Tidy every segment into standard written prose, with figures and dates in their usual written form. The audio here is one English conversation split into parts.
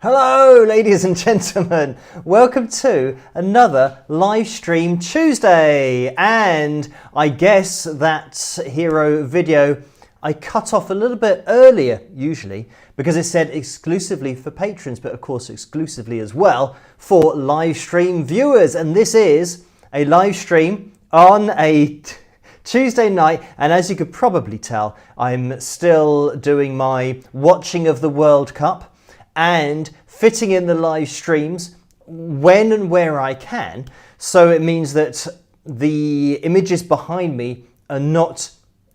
Hello, ladies and gentlemen. Welcome to another live stream Tuesday. And I guess that hero video I cut off a little bit earlier, usually, because it said exclusively for patrons, but of course exclusively as well for live stream viewers. And this is a live stream on a Tuesday night, and as you could probably tell, I'm still doing my watching of the World Cup and fitting in the live streams when and where I can. So it means that the images behind me are not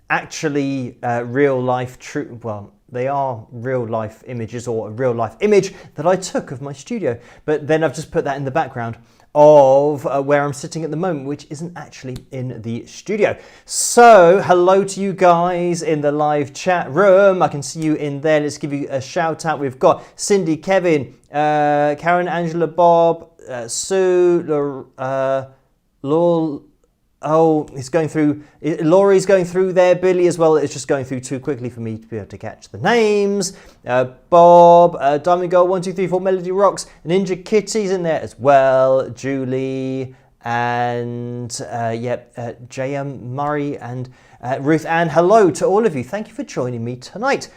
actually real life true. Well, they are real life images, or a real life image that I took of my studio. But then I've just put that in the background of where I'm sitting at the moment, which isn't actually in the studio. So hello to you guys in the live chat room. I can see you in there. Let's give you a shout out. We've got Cindy, Kevin, Karen, Angela, Bob, Sue, Laurel. Oh, he's going through. Laurie's going through there. Billy as well. It's just going through too quickly for me to be able to catch the names. Bob, Diamond Girl 1 2 3 4, Melody Rocks, Ninja Kitty's in there as well. Julie and JM Murray and Ruth Ann. Hello to all of you. Thank you for joining me tonight.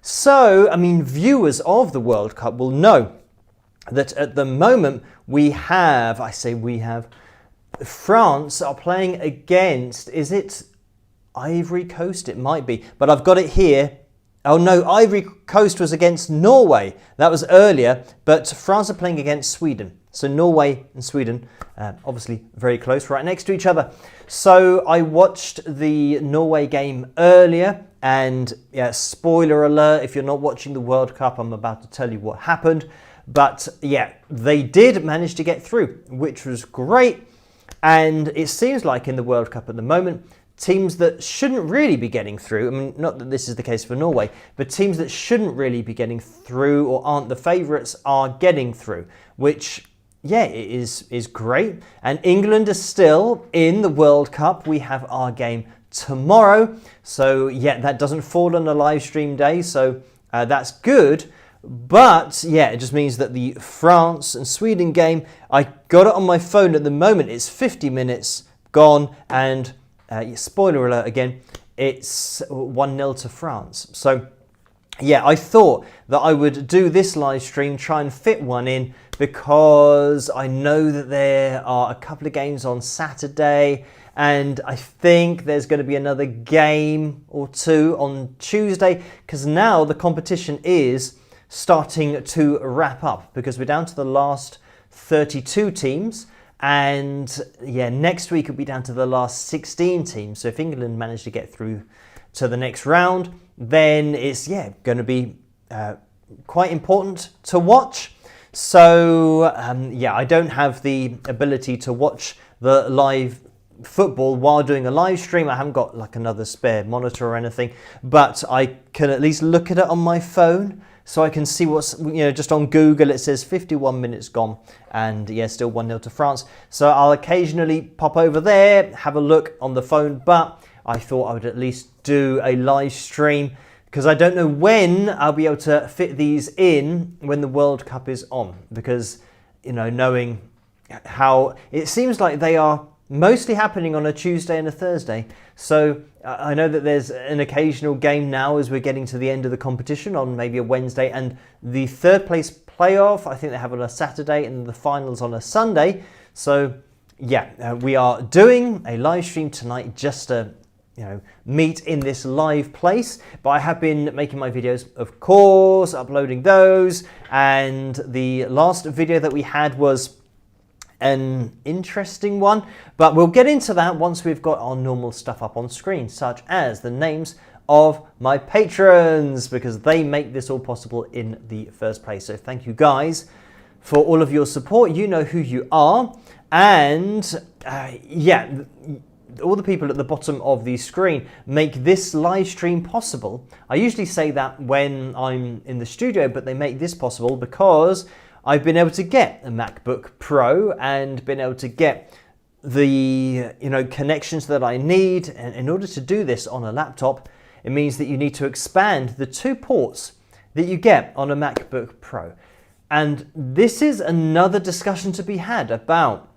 So, I mean, viewers of the World Cup will know that at the moment we have. France are playing against, is it Ivory Coast? It might be, but I've got it here. Oh no, Ivory Coast was against Norway. That was earlier, but France are playing against Sweden. So Norway and Sweden, obviously very close, right next to each other. So I watched the Norway game earlier, and yeah, spoiler alert, if you're not watching the World Cup, I'm about to tell you what happened. But yeah, they did manage to get through, which was great. And it seems like in the World Cup at the moment, teams that shouldn't really be getting through, I mean, not that this is the case for Norway, but teams that shouldn't really be getting through or aren't the favourites are getting through, which, yeah, it is great. And England is still in the World Cup. We have our game tomorrow. So, yeah, that doesn't fall on a live stream day, so that's good. But yeah, it just means that the France and Sweden game, I got it on my phone at the moment. It's 50 minutes gone, and spoiler alert again, it's 1-0 to France. So yeah, I thought that I would do this live stream, try and fit one in, because I know that there are a couple of games on Saturday, and I think there's going to be another game or two on Tuesday, because now the competition is starting to wrap up, because we're down to the last 32 teams, and yeah, next week it'll be down to the last 16 teams. So if England manage to get through to the next round, then it's going to be quite important to watch. So I don't have the ability to watch the live football while doing a live stream. I haven't got like another spare monitor or anything, but I can at least look at it on my phone. So I can see what's, just on Google it says 51 minutes gone, and yeah, still 1-0 to France. So I'll occasionally pop over there, have a look on the phone, but I thought I would at least do a live stream, because I don't know when I'll be able to fit these in when the World Cup is on, because, knowing how it seems like they are mostly happening on a Tuesday and a Thursday. So I know that there's an occasional game now as we're getting to the end of the competition on maybe a Wednesday, and the third place playoff, I think they have on a Saturday, and the finals on a Sunday. So yeah, we are doing a live stream tonight just to meet in this live place. But I have been making my videos, of course, uploading those, and the last video that we had was an interesting one, but we'll get into that once we've got our normal stuff up on screen, such as the names of my patrons, because they make this all possible in the first place. So thank you guys for all of your support. You know who you are, and all the people at the bottom of the screen make this live stream possible. I usually say that when I'm in the studio, but they make this possible because I've been able to get a MacBook Pro and been able to get the connections that I need. And in order to do this on a laptop, it means that you need to expand the 2 ports that you get on a MacBook Pro. And this is another discussion to be had about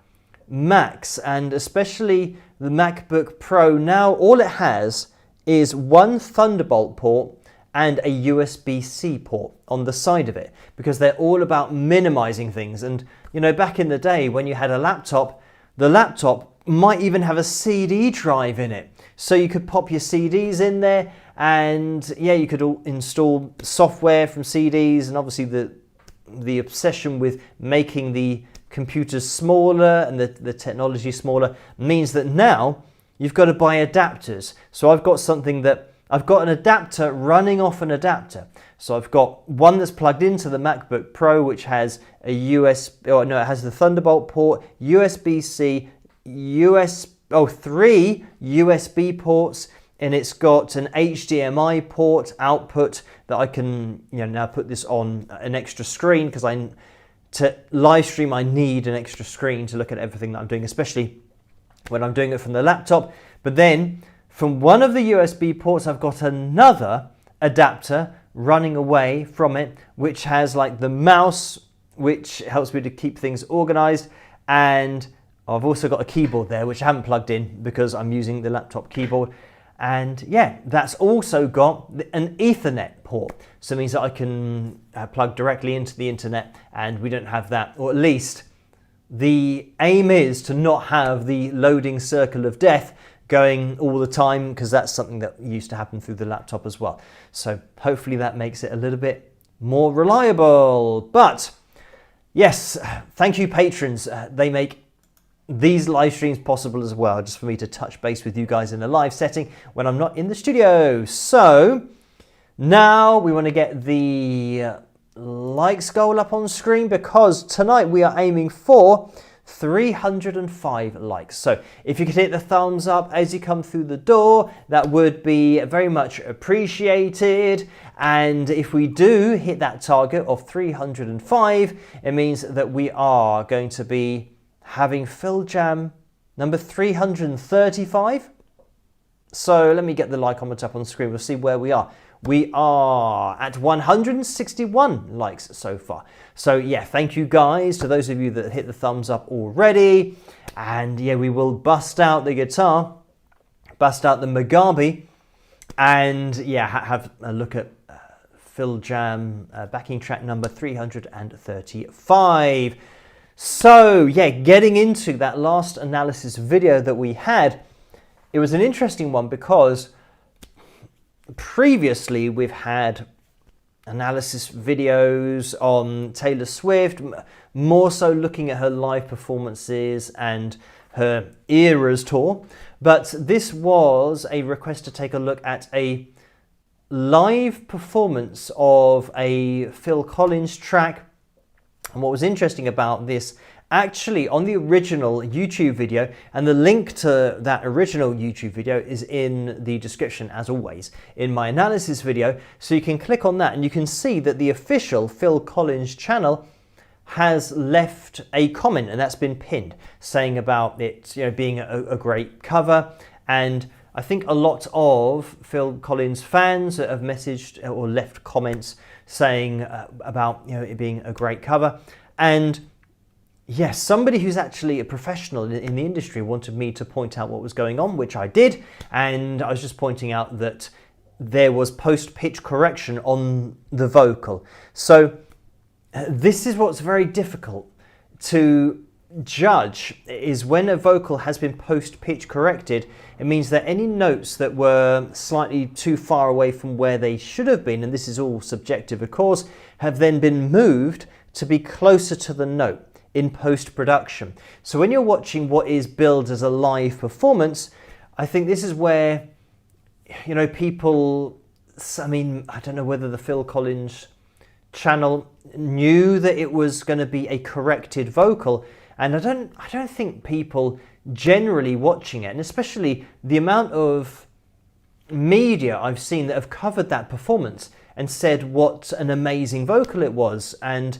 Macs, and especially the MacBook Pro. Now all it has is one Thunderbolt port and a USB-C port on the side of it, because they're all about minimizing things. And you know, back in the day when you had a laptop, the laptop might even have a CD drive in it, so you could pop your CDs in there, and yeah, you could install software from CDs. And obviously the obsession with making the computers smaller and the technology smaller means that now you've got to buy adapters. So I've got an adapter running off an adapter. So I've got one that's plugged into the MacBook Pro, which has it has the Thunderbolt port, USB-C, three USB ports, and it's got an HDMI port output that I can now put this on an extra screen, because to live stream I need an extra screen to look at everything that I'm doing, especially when I'm doing it from the laptop. But then from one of the USB ports I've got another adapter running away from it, which has like the mouse, which helps me to keep things organized, and I've also got a keyboard there which I haven't plugged in because I'm using the laptop keyboard. And yeah, that's also got an Ethernet port, so it means that I can plug directly into the internet, and we don't have that, or at least the aim is to not have the loading circle of death going all the time, because that's something that used to happen through the laptop as well. So hopefully that makes it a little bit more reliable. But yes, thank you patrons. They make these live streams possible as well, just for me to touch base with you guys in a live setting when I'm not in the studio. So now we want to get the likes goal up on screen, because tonight we are aiming for 305 likes. So if you could hit the thumbs up as you come through the door, that would be very much appreciated. And if we do hit that target of 305, it means that we are going to be having Phil Jam number 335. So let me get the like comment up on the screen. We'll see where we are. We are at 161 likes so far. So yeah, thank you guys to those of you that hit the thumbs up already. And yeah, we will bust out the guitar, bust out the Mugabe, and yeah, have a look at Phil Jam backing track number 335. So yeah, getting into that last analysis video that we had, it was an interesting one, because previously we've had analysis videos on Taylor Swift, more so looking at her live performances and her Eras tour. But this was a request to take a look at a live performance of a Phil Collins track. And what was interesting about this, actually on the original YouTube video, and the link to that original YouTube video is in the description as always in my analysis video, so you can click on that and you can see that the official Phil Collins channel has left a comment, and that's been pinned, saying about it being a great cover. And I think a lot of Phil Collins fans have messaged or left comments saying about it being a great cover. And yes, somebody who's actually a professional in the industry wanted me to point out what was going on, which I did. And I was just pointing out that there was post-pitch correction on the vocal. So this is what's very difficult to judge, is when a vocal has been post-pitch corrected, it means that any notes that were slightly too far away from where they should have been, and this is all subjective of course, have then been moved to be closer to the note in post-production. So when you're watching what is billed as a live performance, I think this is where people, I don't know whether the Phil Collins channel knew that it was going to be a corrected vocal, and I don't think people generally watching it, and especially the amount of media I've seen that have covered that performance and said what an amazing vocal it was, and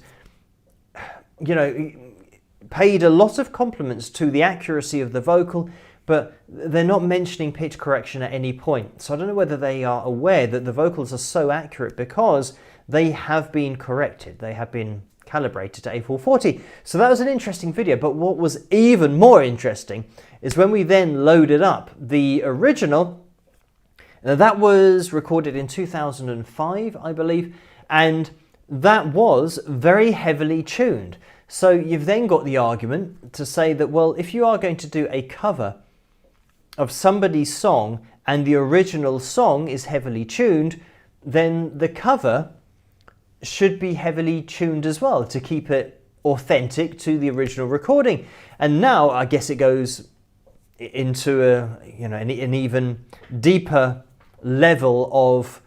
paid a lot of compliments to the accuracy of the vocal, but they're not mentioning pitch correction at any point. So I don't know whether they are aware that the vocals are so accurate because they have been corrected. They have been calibrated to A440. So that was an interesting video, but what was even more interesting is when we then loaded up the original. Now, that was recorded in 2005, I believe, and that was very heavily tuned. So you've then got the argument to say that, well, if you are going to do a cover of somebody's song and the original song is heavily tuned, then the cover should be heavily tuned as well to keep it authentic to the original recording. And now I guess it goes into an even deeper level of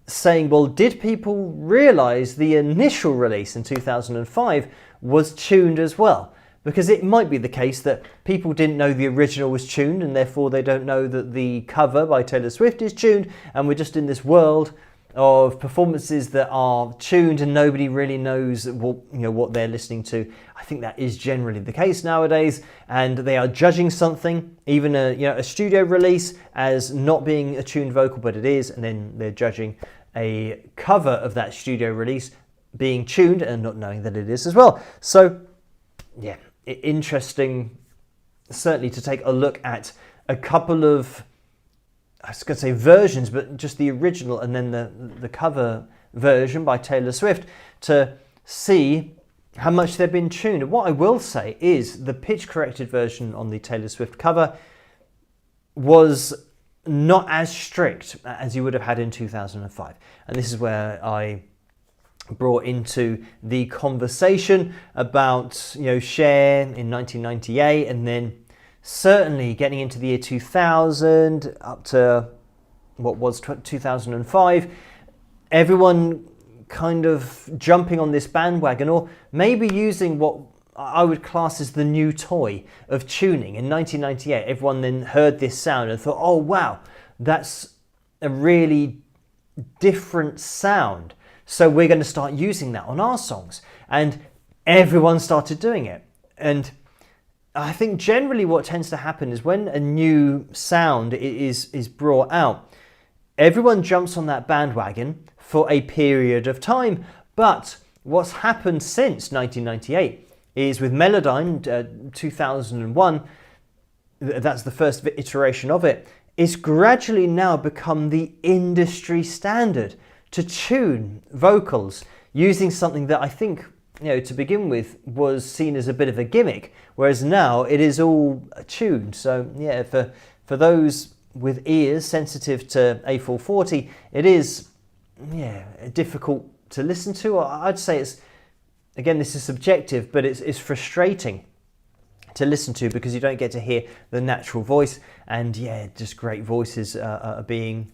saying, well, did people realize the initial release in 2005 was tuned as well? Because it might be the case that people didn't know the original was tuned, and therefore they don't know that the cover by Taylor Swift is tuned, and we're just in this world of performances that are tuned and nobody really knows what they're listening to. I think that is generally the case nowadays, and they are judging something, even a studio release, as not being a tuned vocal, but it is, and then they're judging a cover of that studio release being tuned and not knowing that it is as well. So yeah, interesting certainly to take a look at a couple of, I was going to say versions, but just the original and then the cover version by Taylor Swift to see how much they've been tuned. And what I will say is the pitch corrected version on the Taylor Swift cover was not as strict as you would have had in 2005. And this is where I brought into the conversation about Cher in 1998, and then certainly getting into the year 2000 up to what was 2005, everyone kind of jumping on this bandwagon, or maybe using what I would class as the new toy of tuning. In 1998, everyone then heard this sound and thought, oh wow, that's a really different sound. So we're going to start using that on our songs. And everyone started doing it. And I think generally what tends to happen is when a new sound is brought out, everyone jumps on that bandwagon for a period of time. But what's happened since 1998 is with Melodyne 2001, that's the first iteration of it, it's gradually now become the industry standard to tune vocals using something that I think, to begin with was seen as a bit of a gimmick, whereas now it is all tuned. So yeah, for those with ears sensitive to A440, it is difficult to listen to. I'd say it's, again, this is subjective, but it's frustrating to listen to because you don't get to hear the natural voice. And yeah, just great voices are being,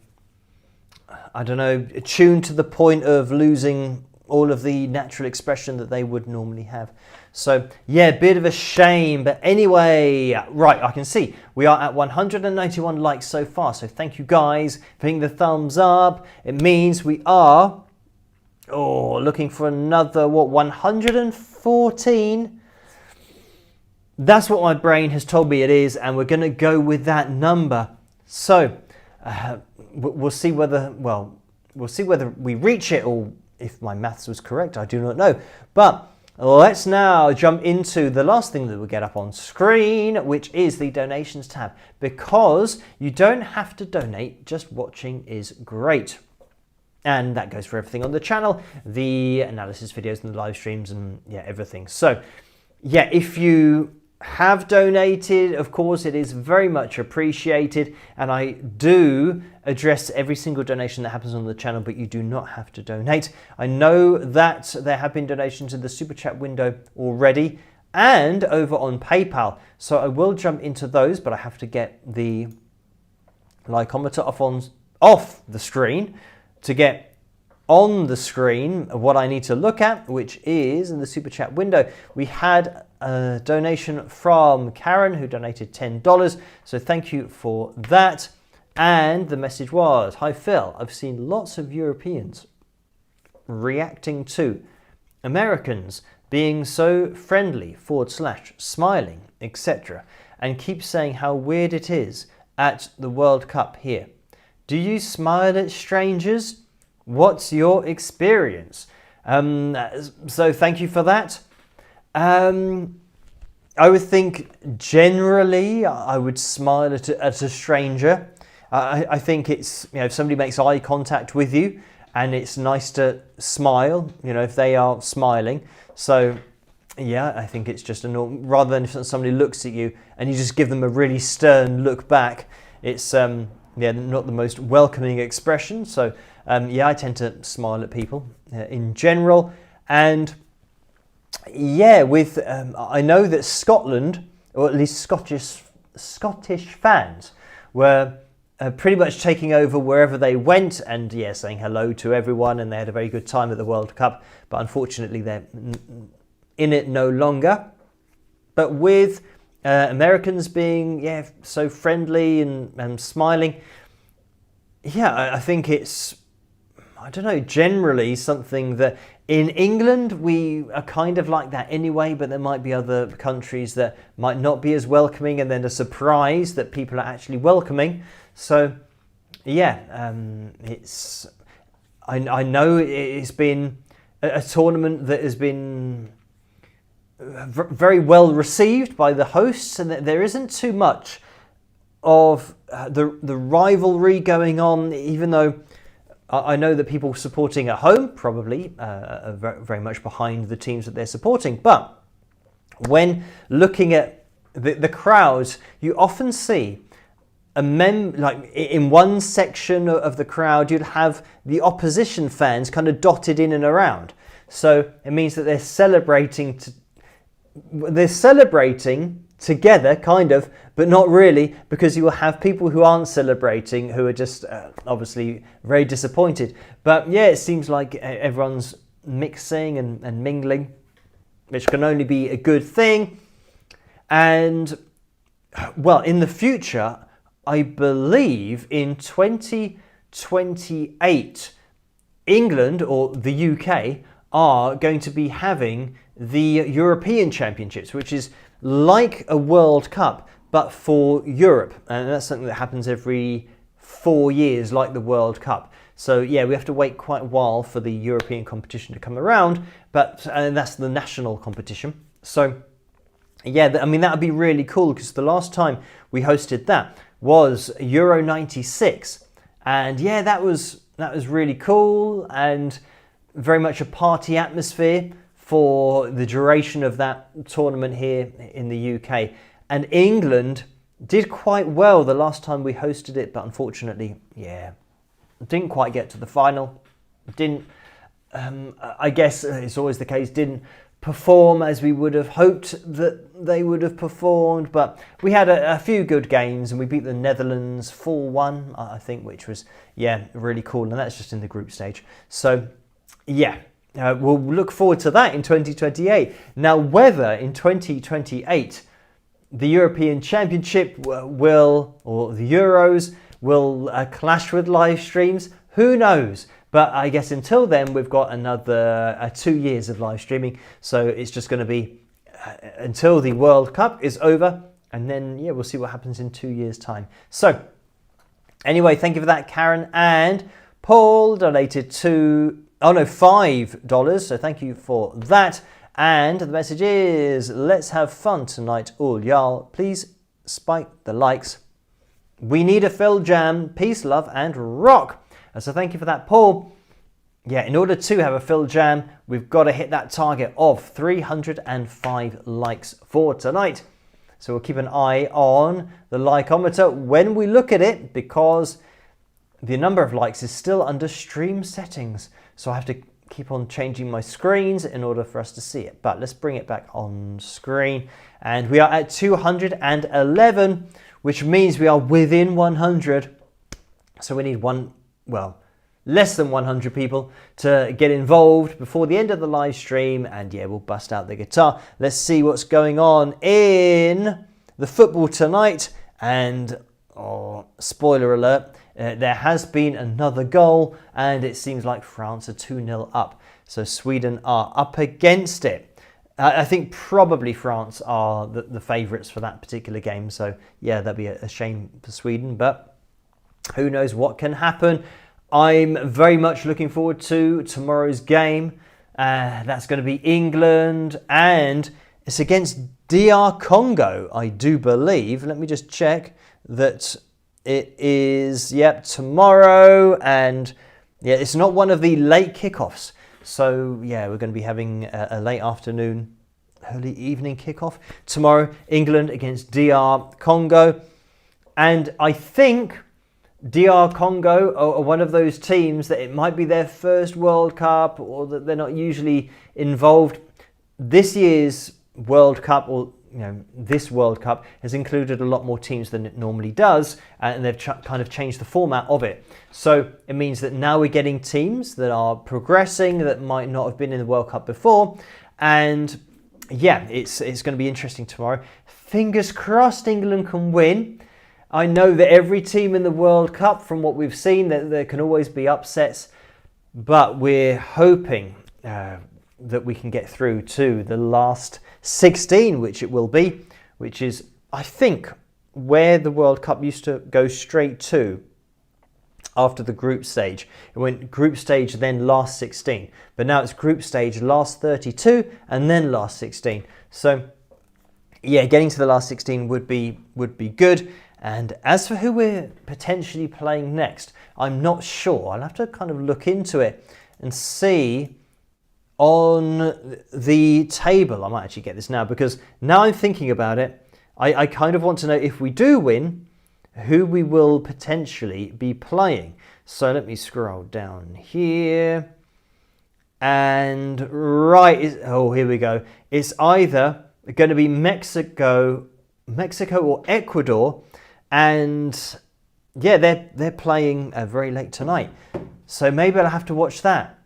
I don't know, tuned to the point of losing all of the natural expression that they would normally have. So yeah, bit of a shame. But anyway, right, I can see we are at 191 likes so far. So thank you guys for hitting the thumbs up. It means we are looking for another, 114? That's what my brain has told me it is, and we're going to go with that number. So we'll see whether we reach it, or if my maths was correct, I do not know. But let's now jump into the last thing that we'll get up on screen, which is the donations tab, because you don't have to donate, just watching is great. And that goes for everything on the channel, the analysis videos and the live streams and everything. So yeah, if you have donated, of course, it is very much appreciated, and I do address every single donation that happens on the channel, but you do not have to donate. I know that there have been donations in the super chat window already and over on PayPal, so I will jump into those, but I have to get the likeometer off the screen to get on the screen what I need to look at, which is in the super chat window. We had a donation from Karen who donated $10, so thank you for that. And the message was, hi Phil, I've seen lots of Europeans reacting to Americans being so friendly / smiling, etc., and keep saying how weird it is at the World Cup here. Do you smile at strangers? What's your experience? So thank you for that. I would think generally I would smile at a stranger. I think it's, if somebody makes eye contact with you, and it's nice to smile, if they are smiling. So yeah, I think it's just a normal, rather than if somebody looks at you and you just give them a really stern look back, it's not the most welcoming expression. So I tend to smile at people in general. And I know that Scotland, or at least Scottish fans, were pretty much taking over wherever they went, and saying hello to everyone, and they had a very good time at the World Cup. But unfortunately, they're in it no longer. But with Americans being so friendly and smiling, I think it's, I don't know, generally something that in England we are kind of like that anyway, but there might be other countries that might not be as welcoming, and then a surprise that people are actually welcoming. So it's, I know it's been a tournament that has been very well received by the hosts, and that there isn't too much of the rivalry going on, even though I know that people supporting at home probably are very much behind the teams that they're supporting. But when looking at the crowds, you often see like in one section of the crowd, you'd have the opposition fans kind of dotted in and around. So it means that they're celebrating together, kind of, but not really, because you will have people who aren't celebrating, who are just obviously very disappointed. But it seems like everyone's mixing and mingling, which can only be a good thing. And well, in the future, I believe in 2028, England or the UK are going to be having the European Championships, which is like a World Cup, but for Europe. And that's something that happens every 4 years, like the World Cup. So we have to wait quite a while for the European competition to come around, but that's the national competition. So I mean, that would be really cool, because the last time we hosted that was Euro 96. And that was really cool, and very much a party atmosphere for the duration of that tournament here in the UK. And England did quite well the last time we hosted it, but unfortunately, didn't quite get to the final. Didn't, I guess it's always the case, didn't perform as we would have hoped that they would have performed. But we had a few good games, and we beat the Netherlands 4-1, I think, which was, really cool. And that's just in the group stage. So, we'll look forward to that in 2028. Now, whether in 2028 the European Championship or the Euros will clash with live streams, who knows? But I guess until then, we've got another 2 years of live streaming. So it's just going to be until the World Cup is over. And then, we'll see what happens in 2 years' time. So anyway, thank you for that, Karen. And Paul donated $5. So thank you for that. And the message is, let's have fun tonight, all y'all. Please spike the likes. We need a Phil Jam. Peace, love, and rock. So thank you for that, Paul. In order to have a Phil Jam, we've got to hit that target of 305 likes for tonight. So we'll keep an eye on the likeometer when we look at it, because the number of likes is still under stream settings. So I have to keep on changing my screens in order for us to see it. But let's bring it back on screen. And we are at 211, which means we are within 100. So we need less than 100 people to get involved before the end of the live stream. And we'll bust out the guitar. Let's see what's going on in the football tonight. And spoiler alert, there has been another goal, and it seems like France are 2-0 up. So Sweden are up against it. I think probably France are the favourites for that particular game. So that'd be a shame for Sweden, but who knows what can happen. I'm very much looking forward to tomorrow's game. That's going to be England, and it's against DR Congo, I do believe. Let me just check that it is, yep, tomorrow, and yeah, it's not one of the late kickoffs. So yeah, we're going to be having a late afternoon, early evening kickoff tomorrow. England against DR Congo, and I think DR Congo are one of those teams that it might be their first World Cup, or that they're not usually involved. This year's World Cup, or this World Cup, has included a lot more teams than it normally does, and they've kind of changed the format of it. So it means that now we're getting teams that are progressing that might not have been in the World Cup before, and yeah, it's going to be interesting tomorrow. Fingers crossed England can win. I know that every team in the World Cup, from what we've seen, that there can always be upsets, but we're hoping that we can get through to the last 16, which it will be, which is, I think, where the World Cup used to go straight to after the group stage. It went group stage, then last 16, but now it's group stage, last 32, and then last 16. So yeah, getting to the last 16 would be good. And as for who we're potentially playing next, I'm not sure. I'll have to kind of look into it and see on the table. I might actually get this now, because now I'm thinking about it, I kind of want to know, if we do win, who we will potentially be playing. So let me scroll down here. And right, here we go. It's either going to be Mexico or Ecuador. And yeah, they're playing very late tonight, so maybe I'll have to watch that.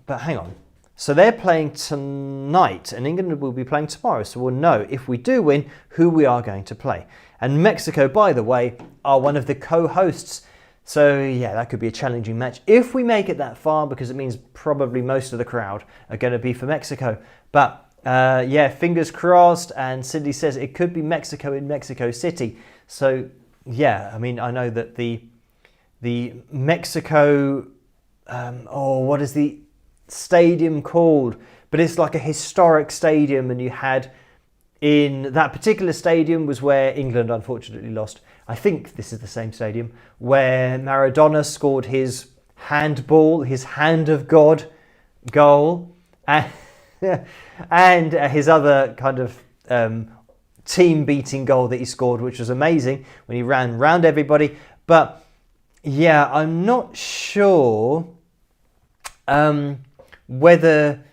But hang on, so they're playing tonight, and England will be playing tomorrow. So we'll know, if we do win, who we are going to play. And Mexico, by the way, are one of the co-hosts. So yeah, that could be a challenging match if we make it that far, because it means probably most of the crowd are going to be for Mexico. But yeah, fingers crossed. And Cindy says it could be Mexico in Mexico City. So yeah, I mean, I know that the Mexico, what is the stadium called? But it's like a historic stadium, and you had, in that particular stadium was where England unfortunately lost. I think this is the same stadium where Maradona scored his handball, his hand of God goal, and and his other kind of team-beating goal that he scored, which was amazing, when he ran round everybody. But yeah, I'm not sure whether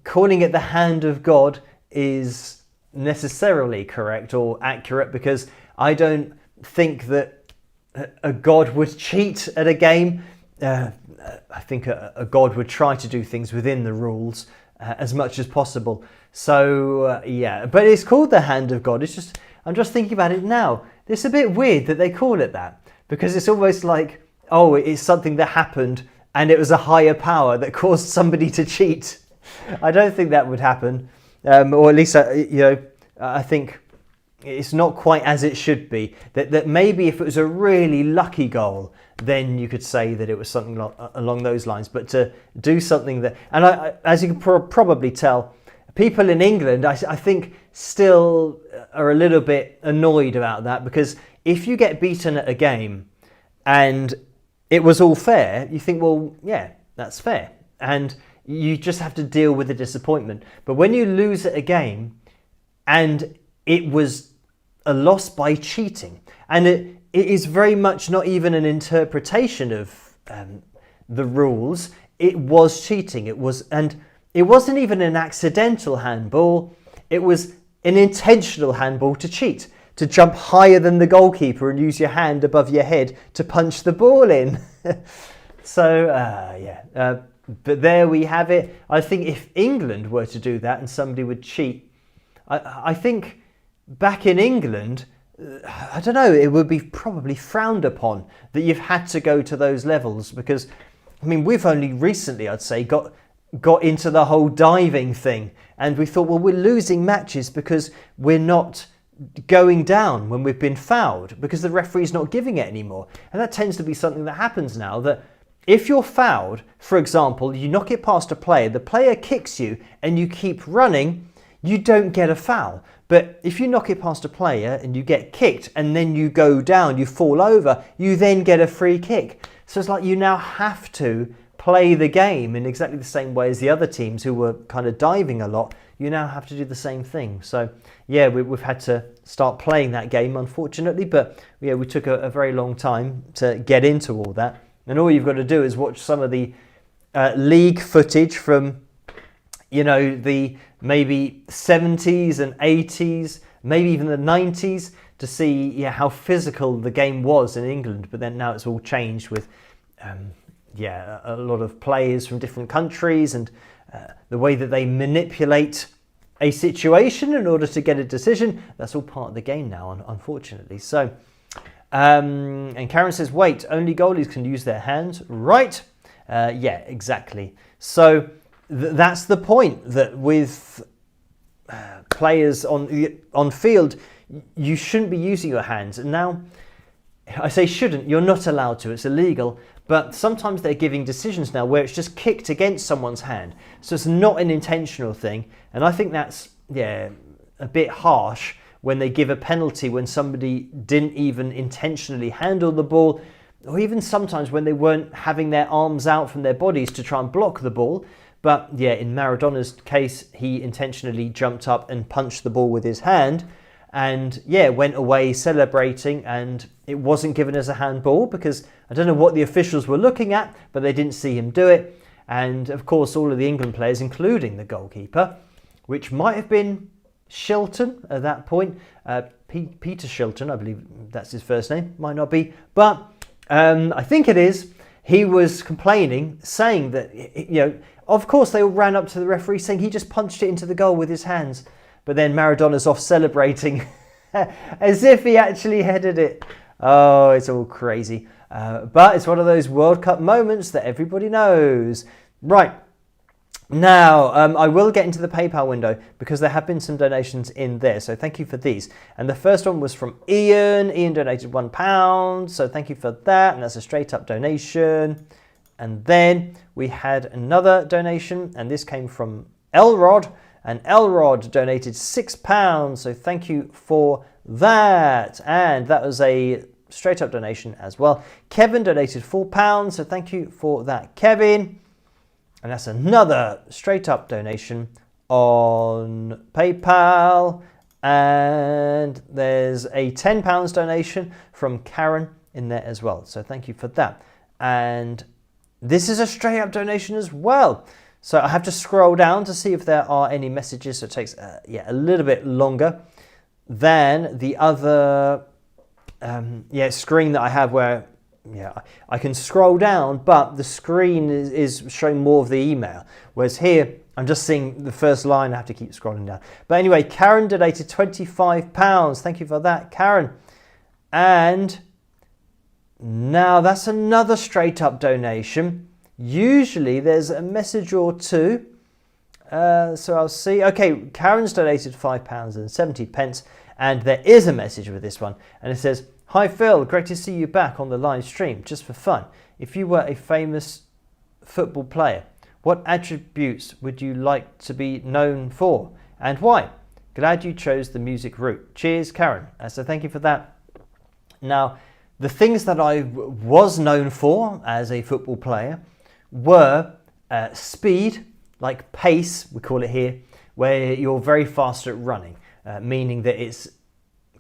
calling it the hand of God is necessarily correct or accurate, because I don't think that a god would cheat at a game. I think a god would try to do things within the rules as much as possible. So yeah, but it's called the hand of God. It's just, I'm just thinking about it now. It's a bit weird that they call it that, because it's almost like, oh, it's something that happened and it was a higher power that caused somebody to cheat. I don't think that would happen, or at least I think it's not quite as it should be. That maybe if it was a really lucky goal, then you could say that it was something along those lines. But to do something that, and as you can probably tell, people in England, I think, still are a little bit annoyed about that, because if you get beaten at a game and it was all fair, you think, well, yeah, that's fair, and you just have to deal with the disappointment. But when you lose at a game and it was a loss by cheating, and it is very much not even an interpretation of the rules. It was cheating. And it wasn't even an accidental handball. It was an intentional handball to cheat, to jump higher than the goalkeeper and use your hand above your head to punch the ball in. So yeah, but there we have it. I think if England were to do that and somebody would cheat, I think back in England, I don't know, it would be probably frowned upon that you've had to go to those levels, because, I mean, we've only recently, I'd say, got into the whole diving thing, and we thought, well, we're losing matches because we're not going down when we've been fouled, because the referee's not giving it anymore. And that tends to be something that happens now, that if you're fouled, for example, you knock it past a player, the player kicks you and you keep running, you don't get a foul. But if you knock it past a player and you get kicked and then you go down, you fall over, you then get a free kick. So it's like you now have to play the game in exactly the same way as the other teams who were kind of diving a lot. You now have to do the same thing. So yeah, we've had to start playing that game, unfortunately, but yeah, we took a very long time to get into all that. And all you've got to do is watch some of the league footage from, you know, the maybe 70s and 80s, maybe even the 90s, to see how physical the game was in England. But then now it's all changed with a lot of players from different countries and the way that they manipulate a situation in order to get a decision. That's all part of the game now, unfortunately. So, and Karen says, wait, only goalies can use their hands, right? Yeah, exactly. So that's the point, that with players on field, you shouldn't be using your hands. And now, I say shouldn't, you're not allowed to, it's illegal. But sometimes they're giving decisions now where it's just kicked against someone's hand. So it's not an intentional thing. And I think that's, a bit harsh when they give a penalty when somebody didn't even intentionally handle the ball, or even sometimes when they weren't having their arms out from their bodies to try and block the ball. But yeah, in Maradona's case, he intentionally jumped up and punched the ball with his hand. And yeah, went away celebrating, and it wasn't given as a handball because I don't know what the officials were looking at, but they didn't see him do it. And of course, all of the England players, including the goalkeeper, which might have been Shilton at that point, Peter Shilton, I believe that's his first name, might not be, but I think it is. He was complaining, saying that, of course they all ran up to the referee saying he just punched it into the goal with his hands. But then Maradona's off celebrating as if he actually headed it. Oh, it's all crazy. But it's one of those World Cup moments that everybody knows. Right. Now, I will get into the PayPal window because there have been some donations in there. So thank you for these. And the first one was from Ian. Ian donated £1. So thank you for that. And that's a straight up donation. And then we had another donation. And this came from Elrod. And Elrod donated £6, so thank you for that. And that was a straight up donation as well. Kevin donated £4, so thank you for that, Kevin. And that's another straight up donation on PayPal. And there's a £10 donation from Karen in there as well, so thank you for that. And this is a straight up donation as well. So I have to scroll down to see if there are any messages. So it takes a little bit longer than the other screen that I have where I can scroll down, but the screen is showing more of the email. Whereas here, I'm just seeing the first line. I have to keep scrolling down. But anyway, Karen donated £25. Thank you for that, Karen. And now that's another straight up donation. Usually there's a message or two, so I'll see. Okay, Karen's donated £5.70, and there is a message with this one, and it says, "Hi Phil, great to see you back on the live stream. Just for fun, if you were a famous football player, what attributes would you like to be known for, and why? Glad you chose the music route. Cheers, Karen." So thank you for that. Now, the things that I was known for as a football player were speed, like pace, we call it here, where you're very fast at running, meaning that it's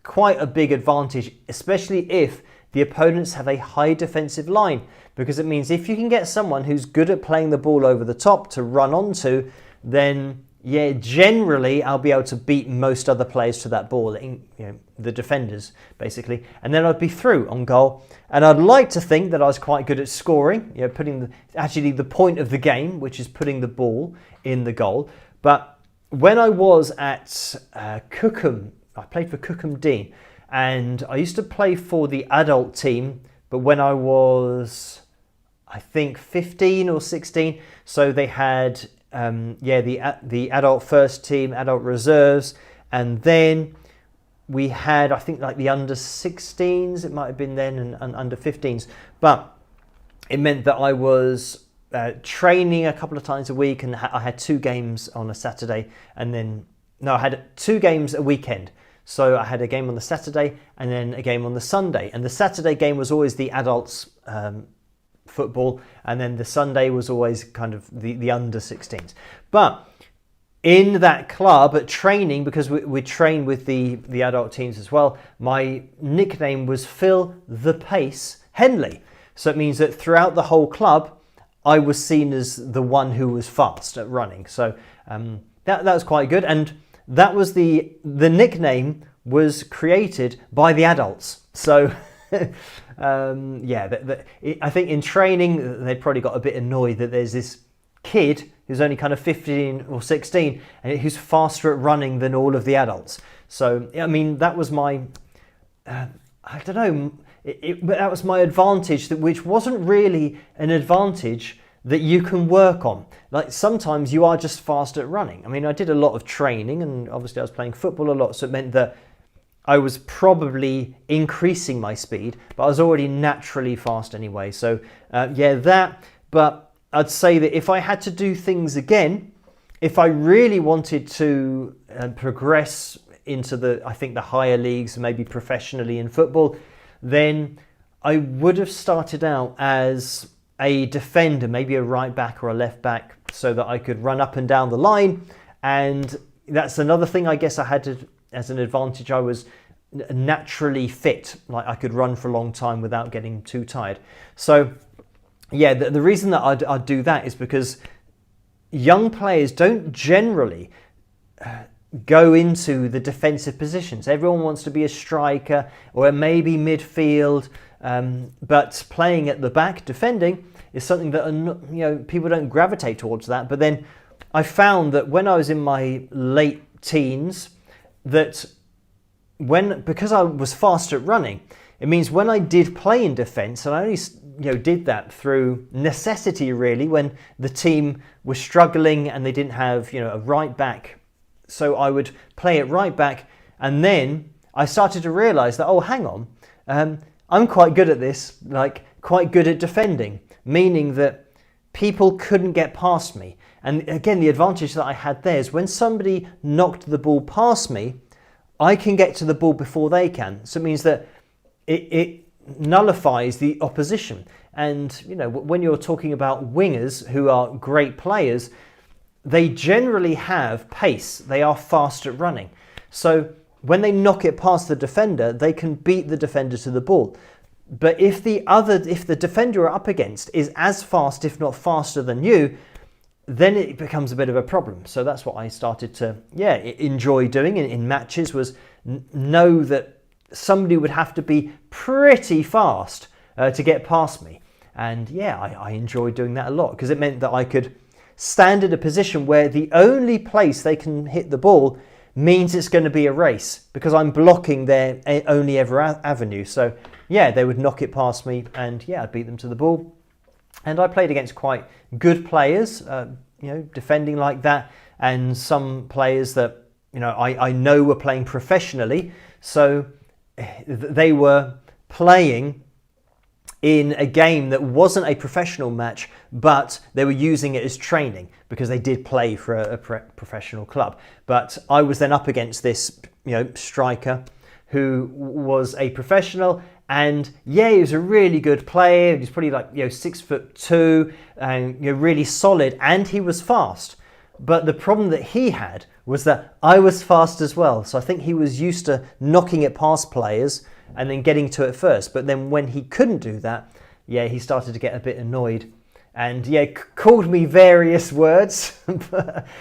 quite a big advantage, especially if the opponents have a high defensive line, because it means if you can get someone who's good at playing the ball over the top to run onto, then generally I'll be able to beat most other players to that ball, the defenders basically, and then I'd be through on goal. And I'd like to think that I was quite good at scoring, putting actually the point of the game, which is putting the ball in the goal. But when I was at Cookham, I played for Cookham Dean, and I used to play for the adult team, but when I was, I think, 15 or 16, so they had the adult first team, adult reserves, and then we had, I think, like the under 16s, it might have been then, and under 15s. But it meant that I was training a couple of times a week, and I had 2 games on a Saturday, and then no, I had 2 games a weekend. So I had a game on the Saturday and then a game on the Sunday, and the Saturday game was always the adults football, and then the Sunday was always kind of the under 16s. But in that club at training, because we train with the adult teams as well, my nickname was Phil the Pace Henley. So it means that throughout the whole club, I was seen as the one who was fast at running. So that was quite good. And that was the nickname was created by the adults. So I think in training, they probably got a bit annoyed that there's this kid who's only kind of 15 or 16 and who's faster at running than all of the adults. So, I mean, that was my, I don't know, but that was my advantage, which wasn't really an advantage that you can work on. Like sometimes you are just fast at running. I mean, I did a lot of training, and obviously I was playing football a lot, so it meant that I was probably increasing my speed, but I was already naturally fast anyway. So but I'd say that if I had to do things again, if I really wanted to progress into the higher leagues, maybe professionally in football, then I would have started out as a defender, maybe a right back or a left back, so that I could run up and down the line. And that's another thing I guess I had as an advantage. I was naturally fit, like I could run for a long time without getting too tired. So yeah, the reason that I'd do that is because young players don't generally go into the defensive positions. Everyone wants to be a striker or maybe midfield, but playing at the back, defending, is something that people don't gravitate towards that. But then I found that when I was in my late teens, that because I was fast at running, it means when I did play in defence, and I only did that through necessity really, when the team was struggling and they didn't have a right back, so I would play at right back, and then I started to realise that, oh, hang on, I'm quite good at this, like quite good at defending, meaning that people couldn't get past me. And again, the advantage that I had there is when somebody knocked the ball past me, I can get to the ball before they can. So it means that it nullifies the opposition. And when you're talking about wingers who are great players, they generally have pace. They are fast at running. So when they knock it past the defender, they can beat the defender to the ball. But if the defender you're up against is as fast, if not faster than you, then it becomes a bit of a problem. So that's what I started to enjoy doing in matches, was know that somebody would have to be pretty fast to get past me. And I enjoyed doing that a lot, because it meant that I could stand in a position where the only place they can hit the ball means it's going to be a race, because I'm blocking their only ever avenue. So they would knock it past me, and I'd beat them to the ball. And I played against quite good players, defending like that, and some players that I know were playing professionally. So they were playing in a game that wasn't a professional match, but they were using it as training because they did play for a professional club. But I was then up against this, striker who was a professional, and he was a really good player. He was probably like 6'2", and really solid, and he was fast. But the problem that he had was that I was fast as well. So I think he was used to knocking it past players and then getting to it first. But then when he couldn't do that, he started to get a bit annoyed, and called me various words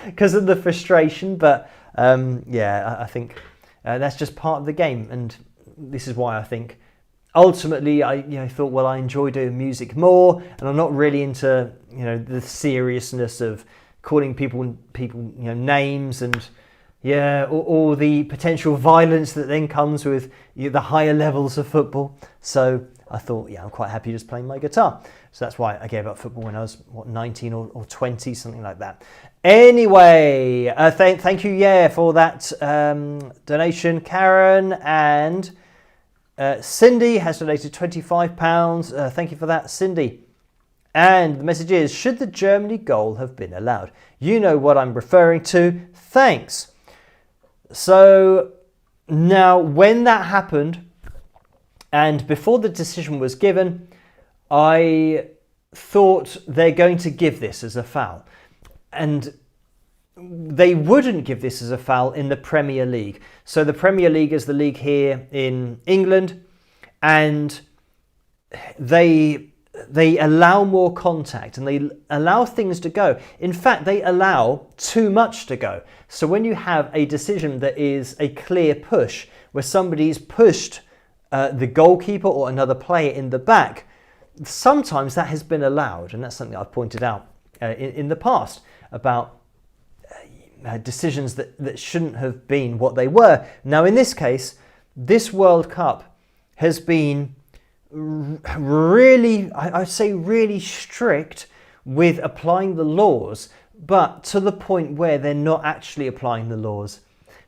because of the frustration. But I think that's just part of the game, and this is why I think ultimately I thought, well, I enjoy doing music more, and I'm not really into the seriousness of calling people names, and or the potential violence that then comes with the higher levels of football. So I thought, I'm quite happy just playing my guitar. So that's why I gave up football when I was 19 or 20, something like that. Anyway, thank you for that donation, Karen. And Cindy has donated £25. Thank you for that, Cindy. And the message is, should the Germany goal have been allowed? You know what I'm referring to. Thanks. So now when that happened, and before the decision was given, I thought they're going to give this as a foul. And they wouldn't give this as a foul in the Premier League. So the Premier League is the league here in England, and they allow more contact and they allow things to go. In fact, they allow too much to go. So when you have a decision that is a clear push, where somebody's pushed the goalkeeper or another player in the back, sometimes that has been allowed. And that's something I've pointed out in the past about decisions that shouldn't have been what they were. Now, in this case, this World Cup has been really, I'd say really strict with applying the laws, but to the point where they're not actually applying the laws.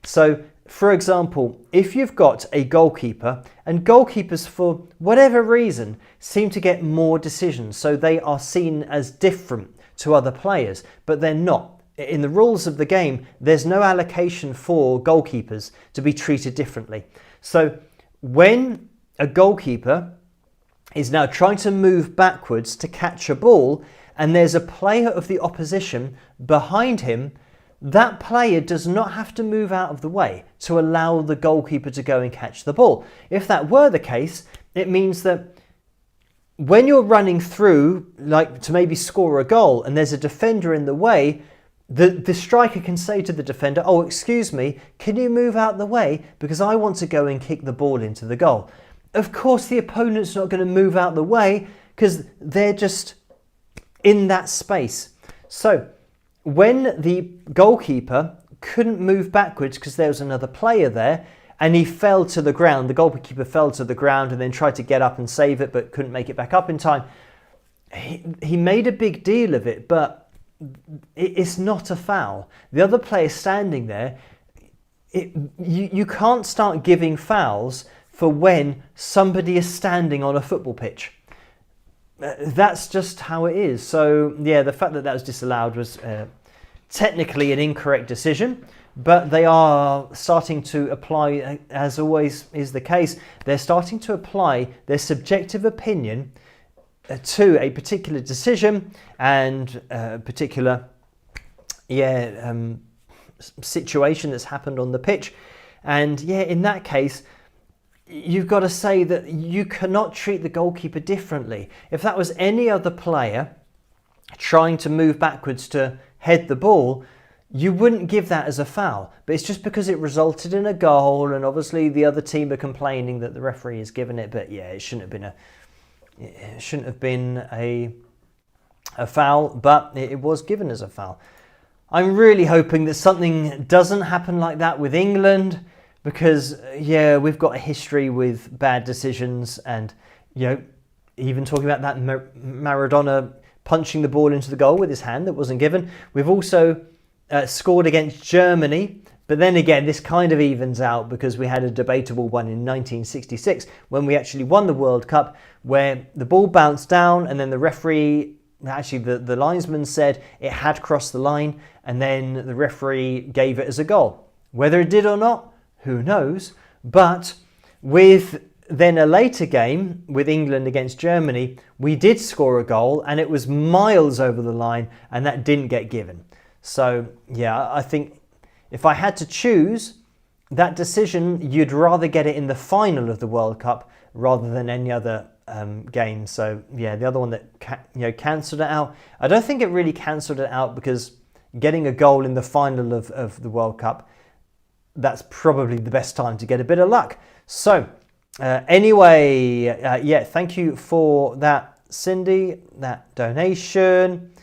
So, for example, if you've got a goalkeeper, and goalkeepers for whatever reason seem to get more decisions, so they are seen as different to other players, but they're not. In the rules of the game, there's no allocation for goalkeepers to be treated differently. So when a goalkeeper is now trying to move backwards to catch a ball, and there's a player of the opposition behind him, that player does not have to move out of the way to allow the goalkeeper to go and catch the ball. If that were the case, it means that when you're running through, like to maybe score a goal, and there's a defender in the way, the striker can say to the defender, "Oh, excuse me, can you move out the way because I want to go and kick the ball into the goal." Of course, the opponent's not going to move out the way because they're just in that space. So when the goalkeeper couldn't move backwards because there was another player there and he fell to the ground, the goalkeeper fell to the ground and then tried to get up and save it but couldn't make it back up in time. He made a big deal of it, but it's not a foul. The other player standing there, you can't start giving fouls for when somebody is standing on a football pitch. That's just how it is. So yeah, the fact that that was disallowed was technically an incorrect decision, but they are starting to apply, as always is the case, they're starting to apply their subjective opinion to a particular decision and a particular situation that's happened on the pitch. And yeah, in that case, you've got to say that you cannot treat the goalkeeper differently. If that was any other player trying to move backwards to head the ball, you wouldn't give that as a foul. But it's just because it resulted in a goal, and obviously the other team are complaining that the referee has given it. But yeah, it shouldn't have been a foul, but it was given as a foul. I'm really hoping that something doesn't happen like that with England, because yeah, we've got a history with bad decisions, and even talking about that Maradona punching the ball into the goal with his hand that wasn't given. We've also scored against Germany, but then again, this kind of evens out because we had a debatable one in 1966 when we actually won the World Cup, where the ball bounced down and then the referee, actually the linesman, said it had crossed the line, and then the referee gave it as a goal. Whether it did or not, who knows? But with then a later game with England against Germany, we did score a goal and it was miles over the line, and that didn't get given. So yeah, I think if I had to choose that decision, you'd rather get it in the final of the World Cup rather than any other game. So yeah, the other one that cancelled it out, I don't think it really cancelled it out, because getting a goal in the final of the World Cup, that's probably the best time to get a bit of luck. So anyway, thank you for that, Cindy, that donation.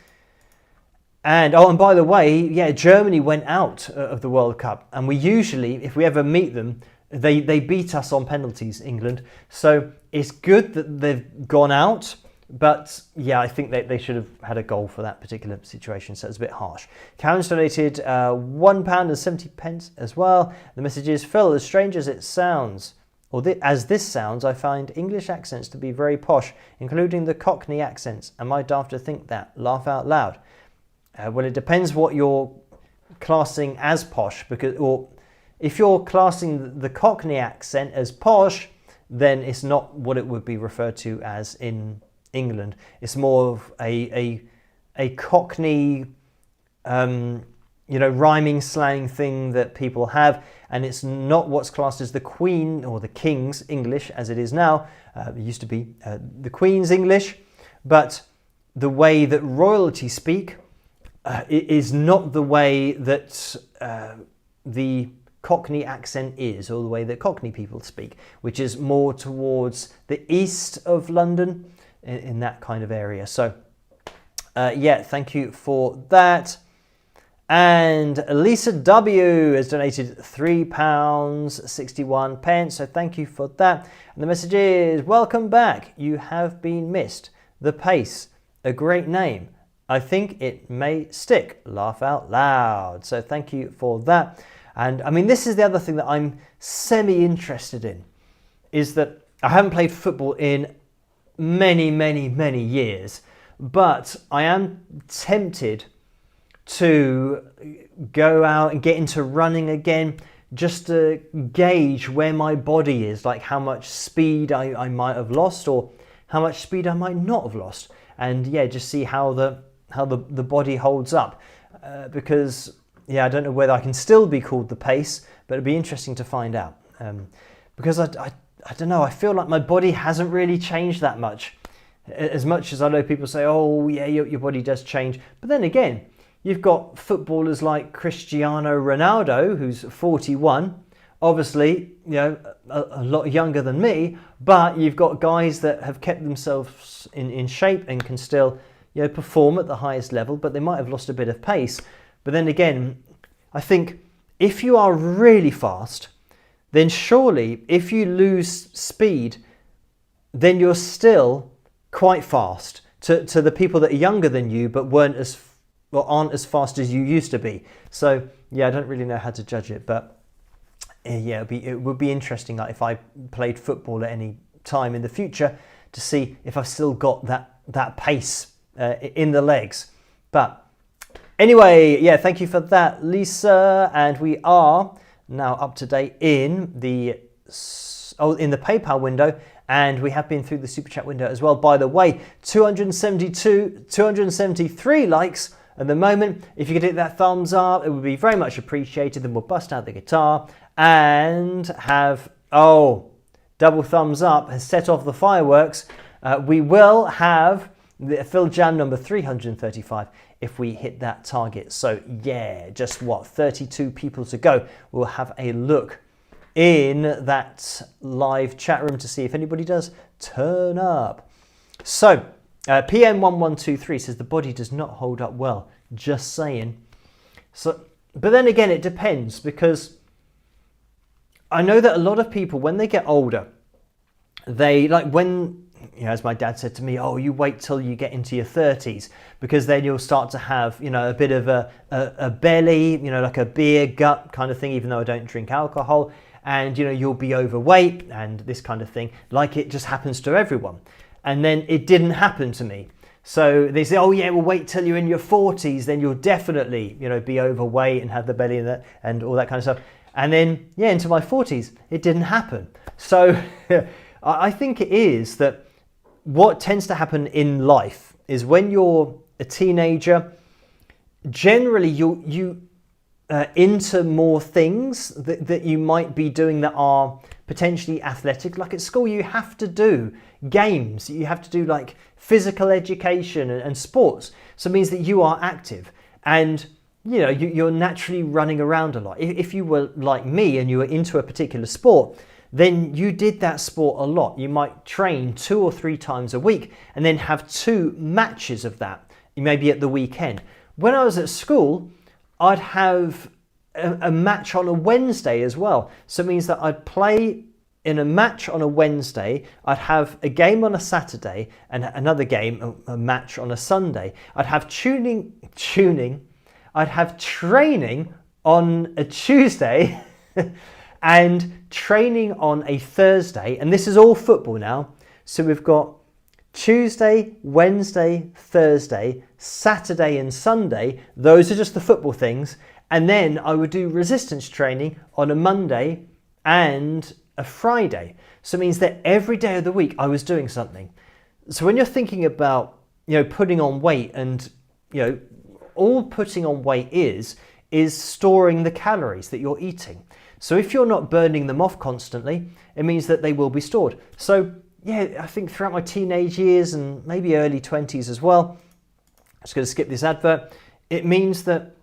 And by the way, Germany went out of the World Cup, and we usually, if we ever meet them, they beat us on penalties, England. So it's good that they've gone out, but yeah, I think they should have had a goal for that particular situation, so it's a bit harsh. Karen's donated £1.70 as well. The message is, Phil, as strange as it sounds, as this sounds, I find English accents to be very posh, including the Cockney accents. Am I daft to think that? Laugh out loud. Well, it depends what you're classing as posh, or if you're classing the Cockney accent as posh, then it's not what it would be referred to as in England. It's more of a Cockney, rhyming slang thing that people have, and it's not what's classed as the Queen or the King's English as it is now. It used to be the Queen's English, but the way that royalty speak is not the way that the Cockney accent is, or the way that Cockney people speak, which is more towards the east of London, in that kind of area. So thank you for that. And Lisa W has donated £3.61, so thank you for that. And the message is, welcome back, you have been missed. The Pace, a great name. I think it may stick. Laugh out loud. So thank you for that. And I mean, this is the other thing that I'm semi-interested in, is that I haven't played football in many, many, many years, but I am tempted to go out and get into running again, just to gauge where my body is, like how much speed I might have lost, or how much speed I might not have lost, and just see how the body holds up, because I don't know whether I can still be called the Pace, but it'd be interesting to find out, because I don't know, I feel like my body hasn't really changed that much as I know people say, oh yeah, your body does change, but then again, you've got footballers like Cristiano Ronaldo, who's 41, obviously, a lot younger than me, but you've got guys that have kept themselves in shape and can still, perform at the highest level, but they might have lost a bit of pace. But then again, I think if you are really fast, then surely if you lose speed, then you're still quite fast to the people that are younger than you, but aren't as fast as you used to be. So I don't really know how to judge it, but it would be interesting, like if I played football at any time in the future, to see if I've still got that pace in the legs. But anyway, thank you for that, Lisa. And we are now up to date in the PayPal window, and we have been through the Super Chat window as well. By the way, 273 likes at the moment. If you could hit that thumbs up, it would be very much appreciated. Then we'll bust out the guitar and have, double thumbs up has set off the fireworks. We will have the Phil Jam number 335 if we hit that target. So just 32 people to go. We'll have a look in that live chat room to see if anybody does turn up. So PM1123 says the body does not hold up well. Just saying. So, but then again, it depends, because I know that a lot of people, when they get older, they as my dad said to me, you wait till you get into your 30s, because then you'll start to have, a bit of a belly, like a beer gut kind of thing, even though I don't drink alcohol, and, you'll be overweight and this kind of thing, like it just happens to everyone. And then it didn't happen to me. So they say, well, wait till you're in your 40s, then you'll definitely, be overweight and have the belly and all that kind of stuff. And then, into my 40s, it didn't happen. So I think it is that what tends to happen in life is when you're a teenager, generally you into more things that you might be doing that are potentially athletic. Like at school, you have to do games, you have to do like physical education and sports. So it means that you are active, and you're naturally running around a lot. If you were like me and you were into a particular sport, then you did that sport a lot. You might train 2 or 3 times a week and then have 2 matches of that, maybe at the weekend. When I was at school, I'd have a match on a Wednesday as well. So it means that I'd play in a match on a Wednesday, I'd have a game on a Saturday and another game, a match on a Sunday. I'd have I'd have training on a Tuesday And training on a Thursday, and this is all football now. So we've got Tuesday, Wednesday, Thursday, Saturday and Sunday. Those are just the football things. And then I would do resistance training on a Monday and a Friday. So it means that every day of the week I was doing something. So when you're thinking about, putting on weight, and, all putting on weight is storing the calories that you're eating. So if you're not burning them off constantly, it means that they will be stored. So yeah, I think throughout my teenage years and maybe early 20s as well, I'm just going to skip this advert, it means that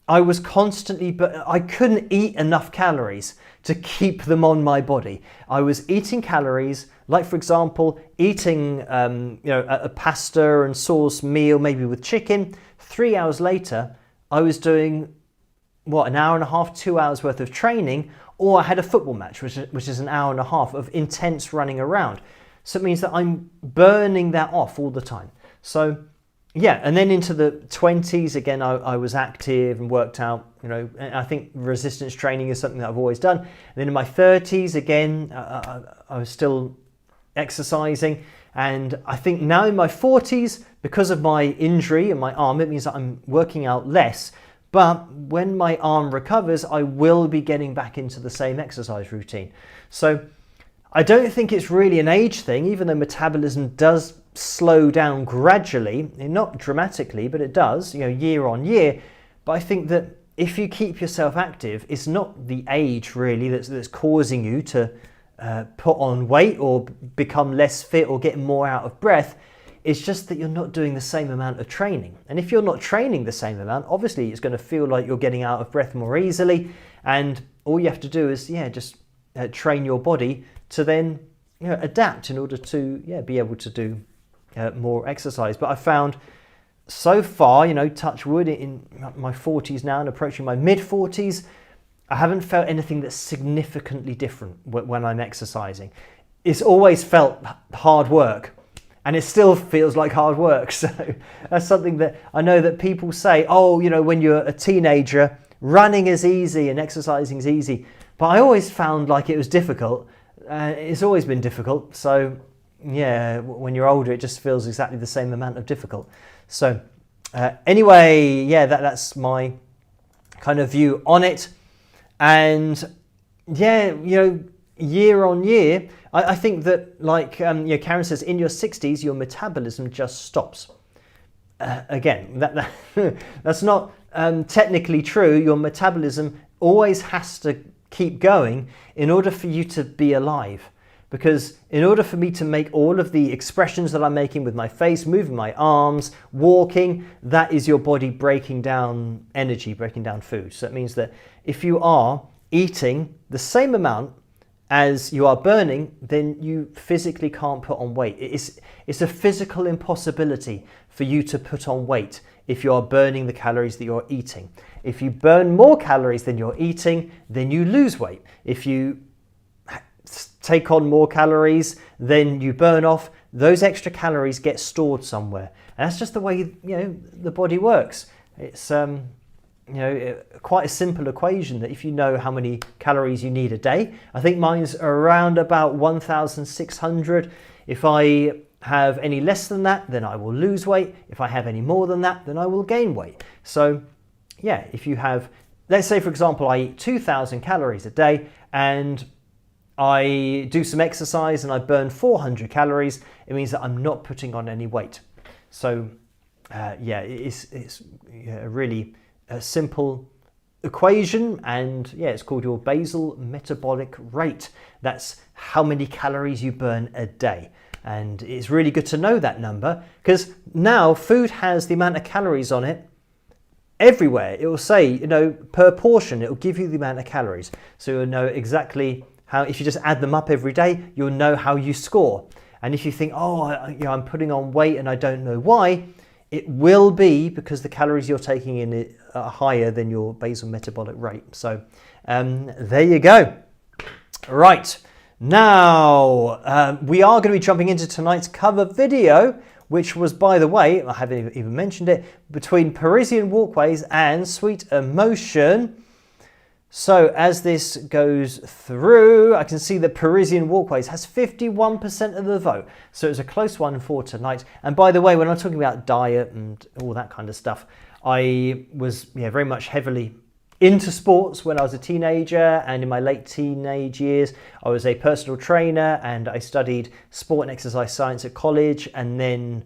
I was constantly, but I couldn't eat enough calories to keep them on my body. I was eating calories, like for example, eating a pasta and sauce meal, maybe with chicken. 3 hours later, I was doing, an hour and a half, 2 hours worth of training, or I had a football match, which is an hour and a half of intense running around. So it means that I'm burning that off all the time. So yeah, and then into the 20s, again, I was active and worked out, and I think resistance training is something that I've always done. And then in my 30s, again, I was still exercising. And I think now in my 40s, because of my injury in my arm, it means that I'm working out less. But when my arm recovers, I will be getting back into the same exercise routine. So I don't think it's really an age thing, even though metabolism does slow down gradually, not dramatically, but it does, year on year. But I think that if you keep yourself active, it's not the age really that's causing you to put on weight or become less fit or get more out of breath. It's just that you're not doing the same amount of training. And if you're not training the same amount, obviously it's going to feel like you're getting out of breath more easily. And all you have to do is, just train your body to then adapt in order to be able to do more exercise. But I found so far, touch wood, in my 40s now and approaching my mid 40s, I haven't felt anything that's significantly different when I'm exercising. It's always felt hard work. And it still feels like hard work. So that's something that I know that people say, when you're a teenager, running is easy and exercising is easy. But I always found like it was difficult. It's always been difficult. So yeah, when you're older, it just feels exactly the same amount of difficult. So anyway, that's my kind of view on it. And year on year, I think that, like Karen says, in your 60s, your metabolism just stops. Again, that's not technically true. Your metabolism always has to keep going in order for you to be alive. Because in order for me to make all of the expressions that I'm making with my face, moving my arms, walking, that is your body breaking down energy, breaking down food. So it means that if you are eating the same amount as you are burning, then you physically can't put on weight. It's a physical impossibility for you to put on weight if you are burning the calories that you're eating. If you burn more calories than you're eating, then you lose weight. If you take on more calories than you burn off, those extra calories get stored somewhere. And that's just the way the body works. It's quite a simple equation that if you know how many calories you need a day, I think mine's around about 1,600. If I have any less than that, then I will lose weight. If I have any more than that, then I will gain weight. So yeah, if you have, let's say for example, I eat 2,000 calories a day and I do some exercise and I burn 400 calories, it means that I'm not putting on any weight. So it's a really simple equation, and it's called your basal metabolic rate. That's how many calories you burn a day. And it's really good to know that number, because now food has the amount of calories on it everywhere. It will say, per portion, it will give you the amount of calories. So you'll know exactly how, if you just add them up every day, you'll know how you score. And if you think, I'm putting on weight and I don't know why, it will be because the calories you're taking in are higher than your basal metabolic rate. So there you go. Right, now we are going to be jumping into tonight's cover video, which was, by the way, I haven't even mentioned it, between Parisian Walkways and Sweet Emotion. So as this goes through, I can see that Parisian Walkways has 51% of the vote. So it's a close one for tonight. And by the way, when I'm talking about diet and all that kind of stuff, I was very much heavily into sports when I was a teenager, and in my late teenage years, I was a personal trainer and I studied sport and exercise science at college and then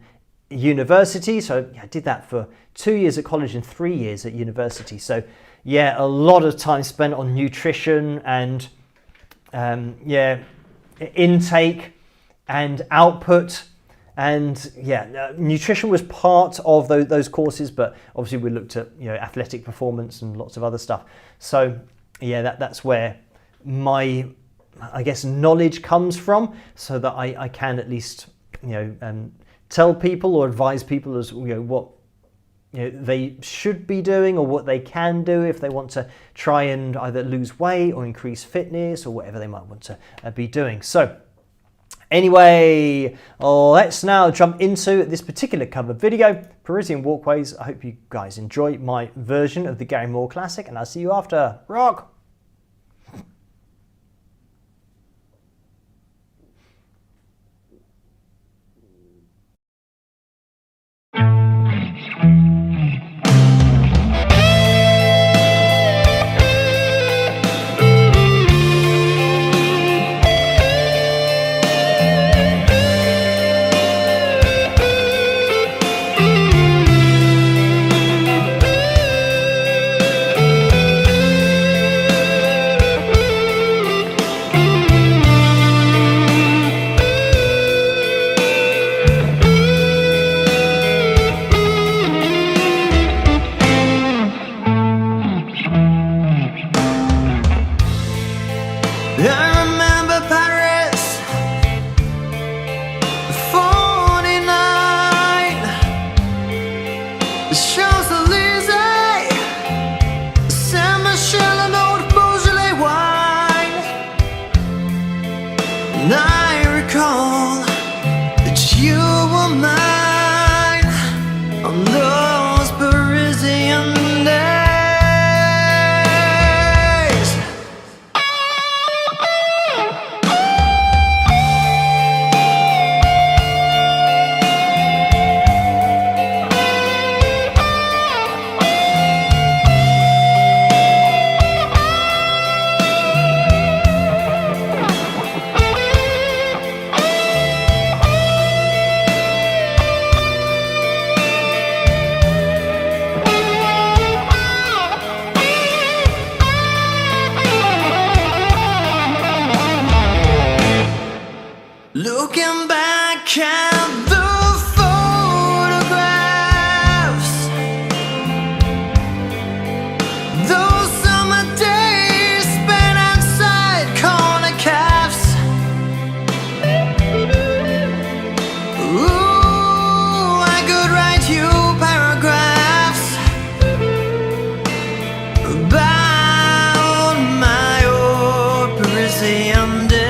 university. So I did that for 2 years at college and 3 years at university. So yeah, a lot of time spent on nutrition and intake and output, and nutrition was part of those courses, but obviously we looked at athletic performance and lots of other stuff. So yeah, that's where my, I guess, knowledge comes from, so that I can at least tell people or advise people as what they should be doing or what they can do if they want to try and either lose weight or increase fitness or whatever they might want to be doing. So anyway, let's now jump into this particular cover video, Parisian Walkways. I hope you guys enjoy my version of the Gary Moore classic, and I'll see you after. Rock! I remember Paris, 49, the Champs-Élysées, Saint-Michel and old Beaujolais wine. And I recall that you were mine on those Parisian days. Looking back at the photographs, those summer days spent outside corner cafes. Ooh, I could write you paragraphs about my old Parisian days.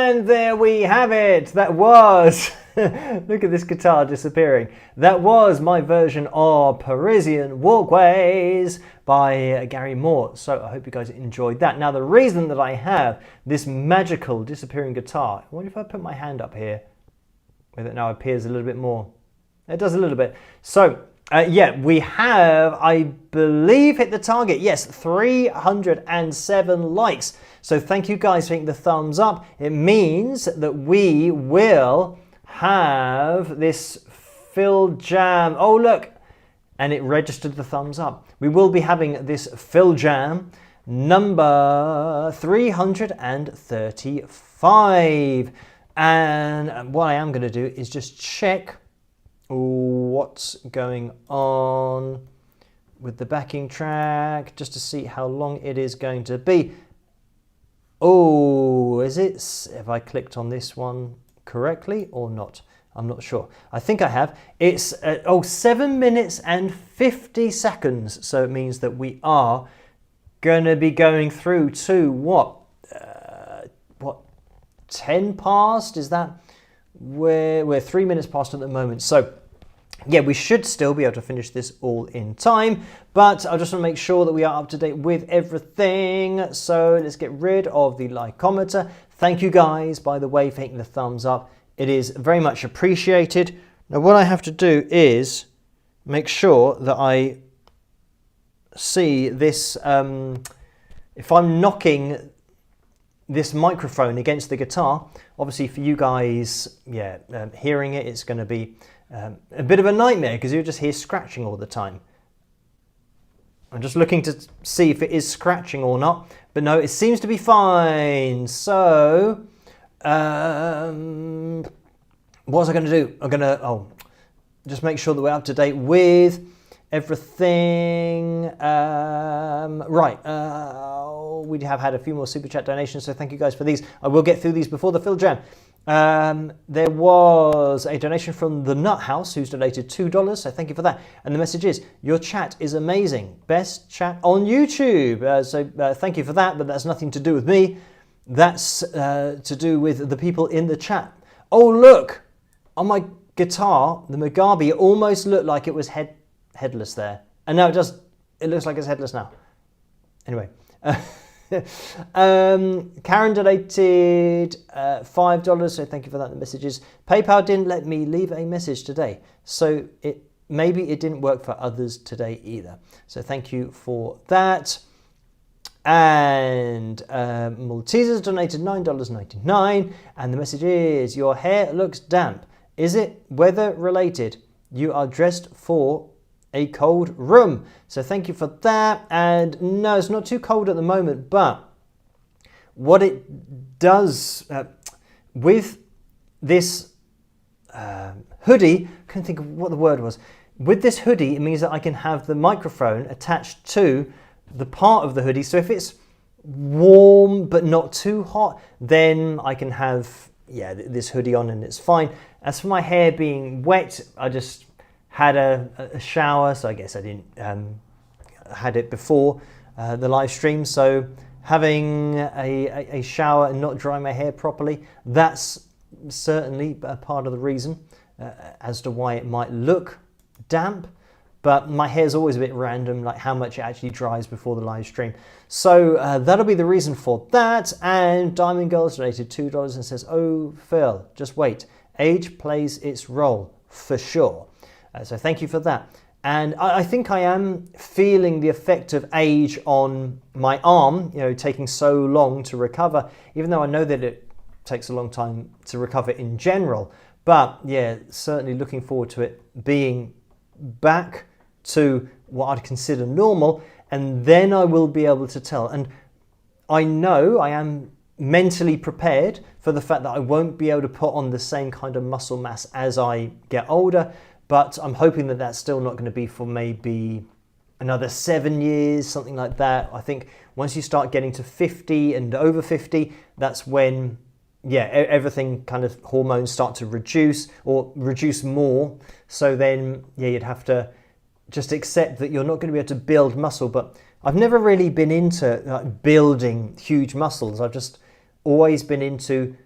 And there we have it. That was, look at this guitar disappearing. That was my version of Parisian Walkways by Gary Moore. So I hope you guys enjoyed that. Now the reason that I have this magical disappearing guitar, I wonder if I put my hand up here, whether it now appears a little bit more. It does a little bit. So yeah, we have, I believe, hit the target. Yes, 307 likes. So thank you guys for hitting the thumbs up. It means that we will have this Phil Jam. Oh, look. And it registered the thumbs up. We will be having this Phil Jam number 335. And what I am going to do is just check what's going on with the backing track, just to see how long it is going to be. Oh, is it? Have I clicked on this one correctly or not? I'm not sure. I think I have. It's 7 minutes and 50 seconds. So it means that we are going to be going through to what 10 past? Is that? We're 3 minutes past at the moment. So yeah, we should still be able to finish this all in time, but I just want to make sure that we are up to date with everything. So let's get rid of the likeometer. Thank you guys, by the way, for hitting the thumbs up. It is very much appreciated. Now what I have to do is make sure that I see this, if I'm knocking this microphone against the guitar, obviously for you guys, hearing it, it's going to be a bit of a nightmare because you'll just hear scratching all the time. I'm just looking to see if it is scratching or not, but no, it seems to be fine. So, what was I going to do? I'm going to just make sure that we're up to date with everything. We have had a few more super chat donations, so thank you guys for these. I will get through these before the Phil Jam. There was a donation from the Nut House who's donated $2, so thank you for that. And the message is, your chat is amazing. Best chat on YouTube. Thank you for that, but that's nothing to do with me. That's to do with the people in the chat. Oh, look! On my guitar, the Mugabe almost looked like it was headless there. And now it looks like it's headless now. Anyway. Karen donated $5, so thank you for that. The messages. PayPal didn't let me leave a message today, so maybe it didn't work for others today either. So thank you for that. And Maltesers donated $9.99, and the message is, your hair looks damp. Is it weather related? You are dressed for a cold room. So thank you for that. And no, it's not too cold at the moment, but what it does with this hoodie, I couldn't think of what the word was. With this hoodie, it means that I can have the microphone attached to the part of the hoodie. So if it's warm but not too hot, then I can have this hoodie on and it's fine. As for my hair being wet, I just had a shower, so I guess I didn't had it before the live stream. So having a shower and not drying my hair properly, that's certainly a part of the reason as to why it might look damp. But my hair's always a bit random, like how much it actually dries before the live stream. So that'll be the reason for that. And Diamond Girls donated $2 and says, oh, Phil, just wait. Age plays its role, for sure. So thank you for that. And I think I am feeling the effect of age on my arm, taking so long to recover, even though I know that it takes a long time to recover in general. But yeah, certainly looking forward to it being back to what I'd consider normal, and then I will be able to tell. And I know I am mentally prepared for the fact that I won't be able to put on the same kind of muscle mass as I get older, but I'm hoping that that's still not going to be for maybe another 7 years, something like that. I think once you start getting to 50 and over 50, that's when everything kind of hormones start to reduce or reduce more. So then you'd have to just accept that you're not going to be able to build muscle. But I've never really been into building huge muscles. I've just always been into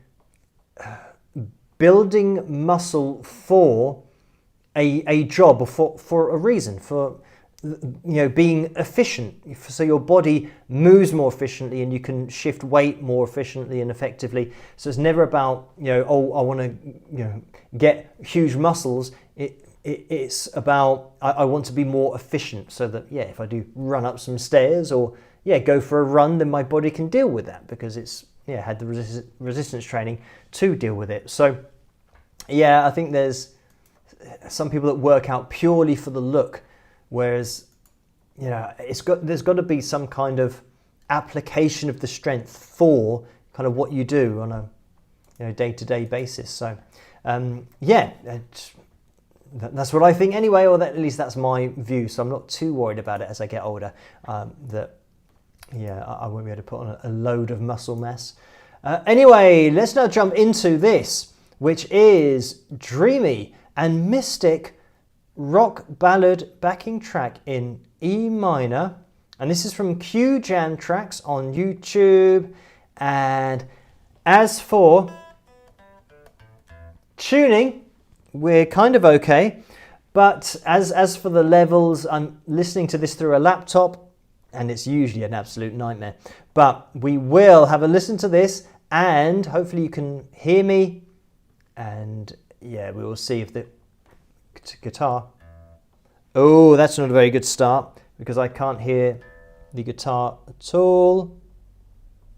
building muscle for a job, or for a reason, for being efficient, so your body moves more efficiently and you can shift weight more efficiently and effectively. So it's never about I want to get huge muscles. It's about I want to be more efficient, so that if I do run up some stairs or go for a run, then my body can deal with that because it's had the resistance training to deal with it. So I think there's some people that work out purely for the look, whereas there's got to be some kind of application of the strength for kind of what you do on a day-to-day basis. So that's what I think anyway, or at least that's my view. So I'm not too worried about it as I get older, that I won't be able to put on a load of muscle mass. Anyway, let's now jump into this, which is dreamy and mystic rock ballad backing track in E minor. And this is from Q Jam Tracks on YouTube. And as for tuning, we're kind of okay. But as for the levels, I'm listening to this through a laptop, and it's usually an absolute nightmare. But we will have a listen to this, and hopefully you can hear me. And we will see if the guitar... Oh, that's not a very good start, because I can't hear the guitar at all.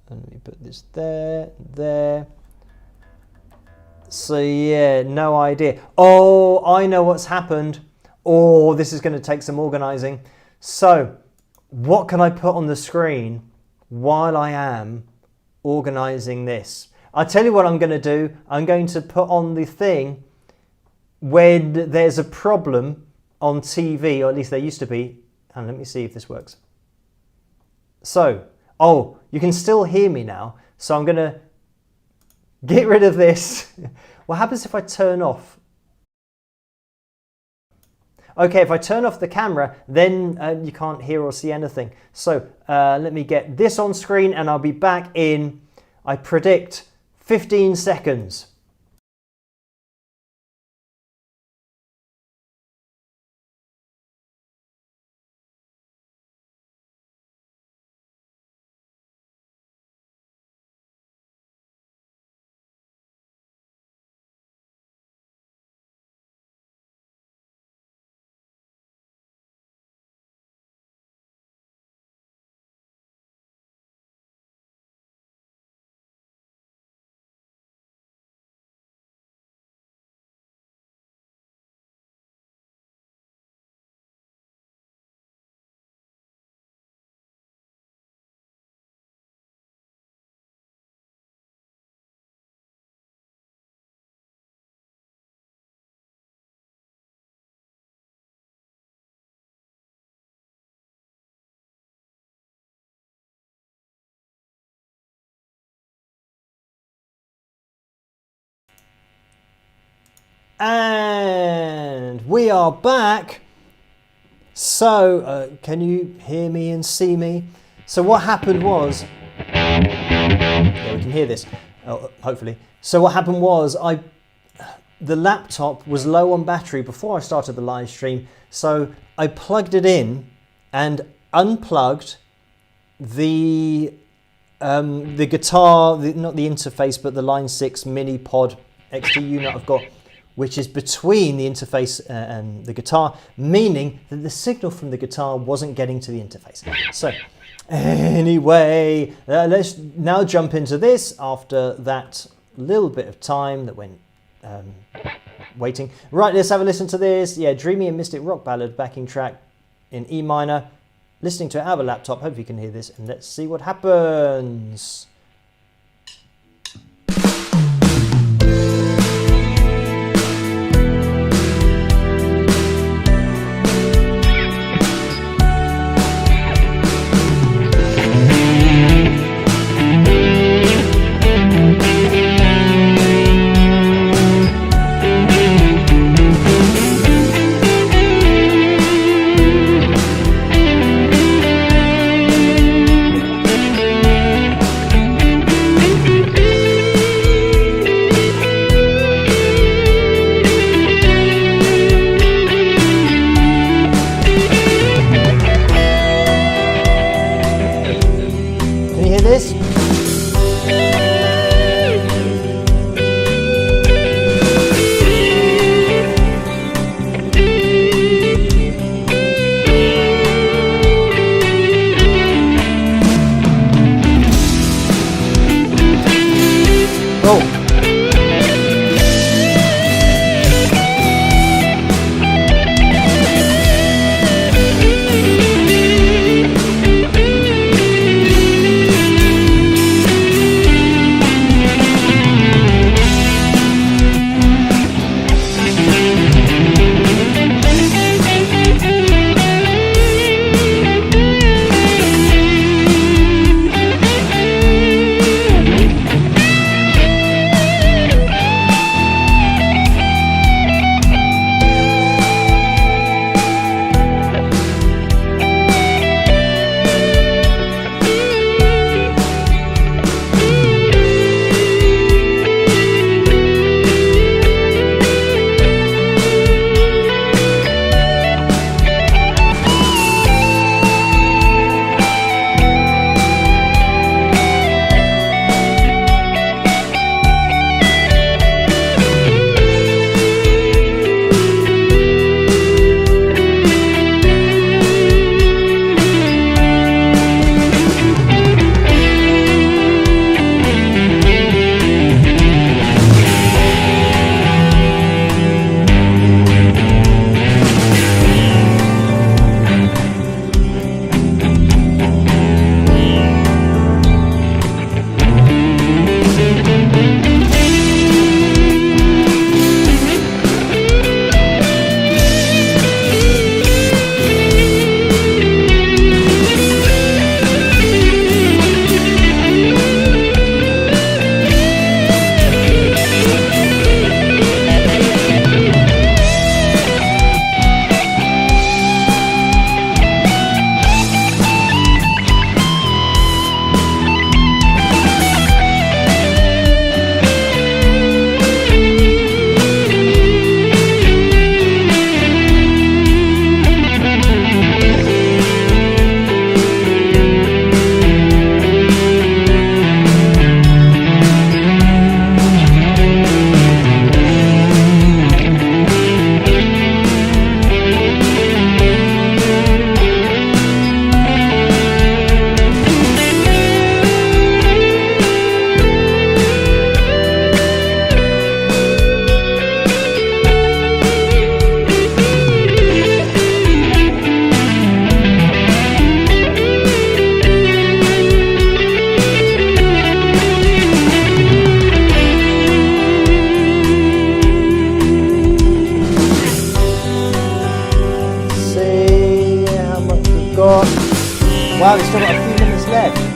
And let me put this there. So no idea. Oh, I know what's happened. Oh, this is going to take some organising. So, what can I put on the screen while I am organising this? I'll tell you what I'm going to do. I'm going to put on the thing when there's a problem on TV, or at least there used to be. And let me see if this works. So, you can still hear me now. So I'm going to get rid of this. What happens if I turn off? Okay, if I turn off the camera, then you can't hear or see anything. So let me get this on screen, and I'll be back in, I predict, 15 seconds. And we are back. So, can you hear me and see me? So what happened was, we can hear this, hopefully. So what happened was, the laptop was low on battery before I started the live stream. So I plugged it in and unplugged the guitar, not the interface, but the Line 6 mini pod XT unit I've got, which is between the interface and the guitar, meaning that the signal from the guitar wasn't getting to the interface. So anyway, let's now jump into this after that little bit of time that went waiting. Right, let's have a listen to this. Dreamy and mystic rock ballad backing track in E minor. Listening to it out of a laptop. Hope you can hear this, and let's see what happens. Cool. Wow, we've still got a few minutes left.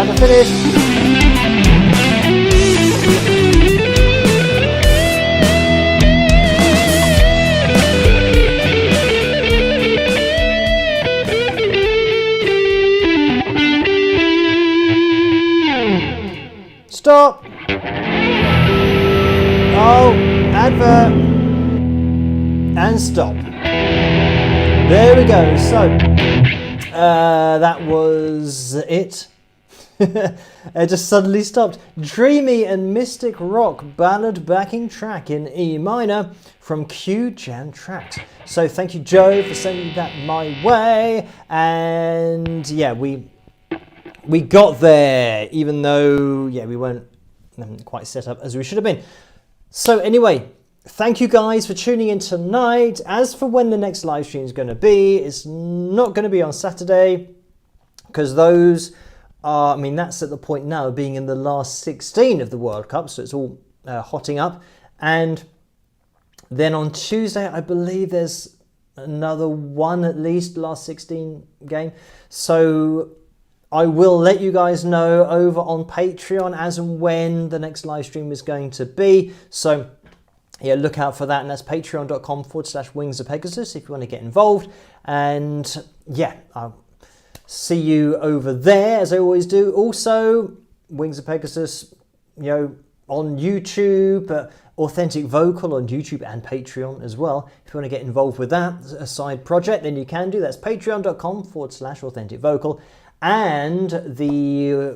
to finish. Stop! Oh, advert. And stop. There we go. So, that was it. It just suddenly stopped. Dreamy and mystic rock ballad backing track in E minor from Q Jam Tracks. So thank you, Joe, for sending that my way. And yeah, we got there, even though we weren't quite set up as we should have been. So anyway, thank you guys for tuning in tonight. As for when the next live stream is going to be, it's not going to be on Saturday, because those are, that's at the point now of being in the last 16 of the World Cup, so it's all hotting up. And then on Tuesday, I believe there's another one at least, last 16 game. So I will let you guys know over on Patreon as and when the next live stream is going to be. So yeah, look out for that, and that's patreon.com/Wings of Pegasus if you want to get involved. And yeah, I'll see you over there as I always do. Also, Wings of Pegasus, on YouTube, Authentic Vocal on YouTube and Patreon as well. If you want to get involved with that, a side project, then you can do. That's patreon.com/Authentic Vocal. And the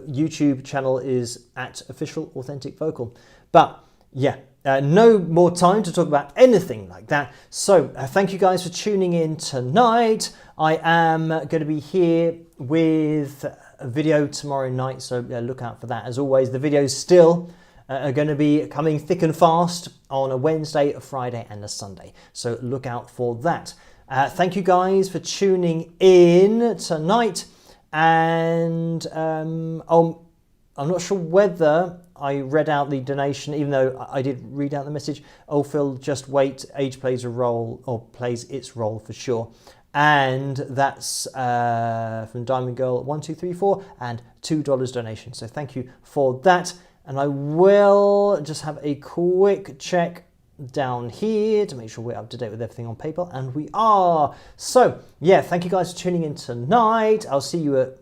YouTube channel is at Official Authentic Vocal. But yeah, no more time to talk about anything like that. So thank you guys for tuning in tonight. I am going to be here with a video tomorrow night, so look out for that. As always, the videos still are going to be coming thick and fast on a Wednesday, a Friday and a Sunday. So look out for that. Thank you guys for tuning in tonight. And I'm not sure whether I read out the donation, even though I did read out the message. Oh, Phil, just wait. Age plays a role, or plays its role for sure. And that's from Diamond Girl 1234 and $2 donation. So thank you for that. And I will just have a quick check down here to make sure we're up to date with everything on PayPal, and we are. So yeah, thank you guys for tuning in tonight. I'll see you at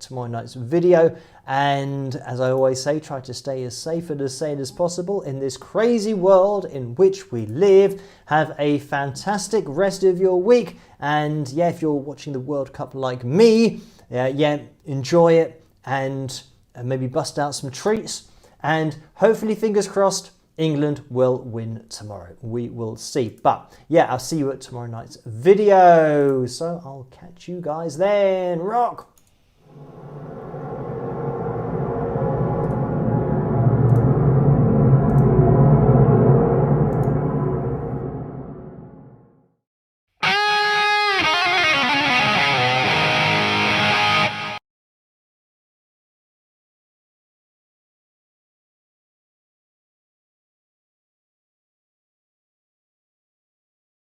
tomorrow night's video, and as I always say, try to stay as safe and as sane as possible in this crazy world in which we live. Have a fantastic rest of your week, and yeah, if you're watching the World Cup like me, enjoy it, and maybe bust out some treats, and hopefully, fingers crossed, England will win tomorrow. We will see. But yeah, I'll see you at tomorrow night's video. So I'll catch you guys then. Rock!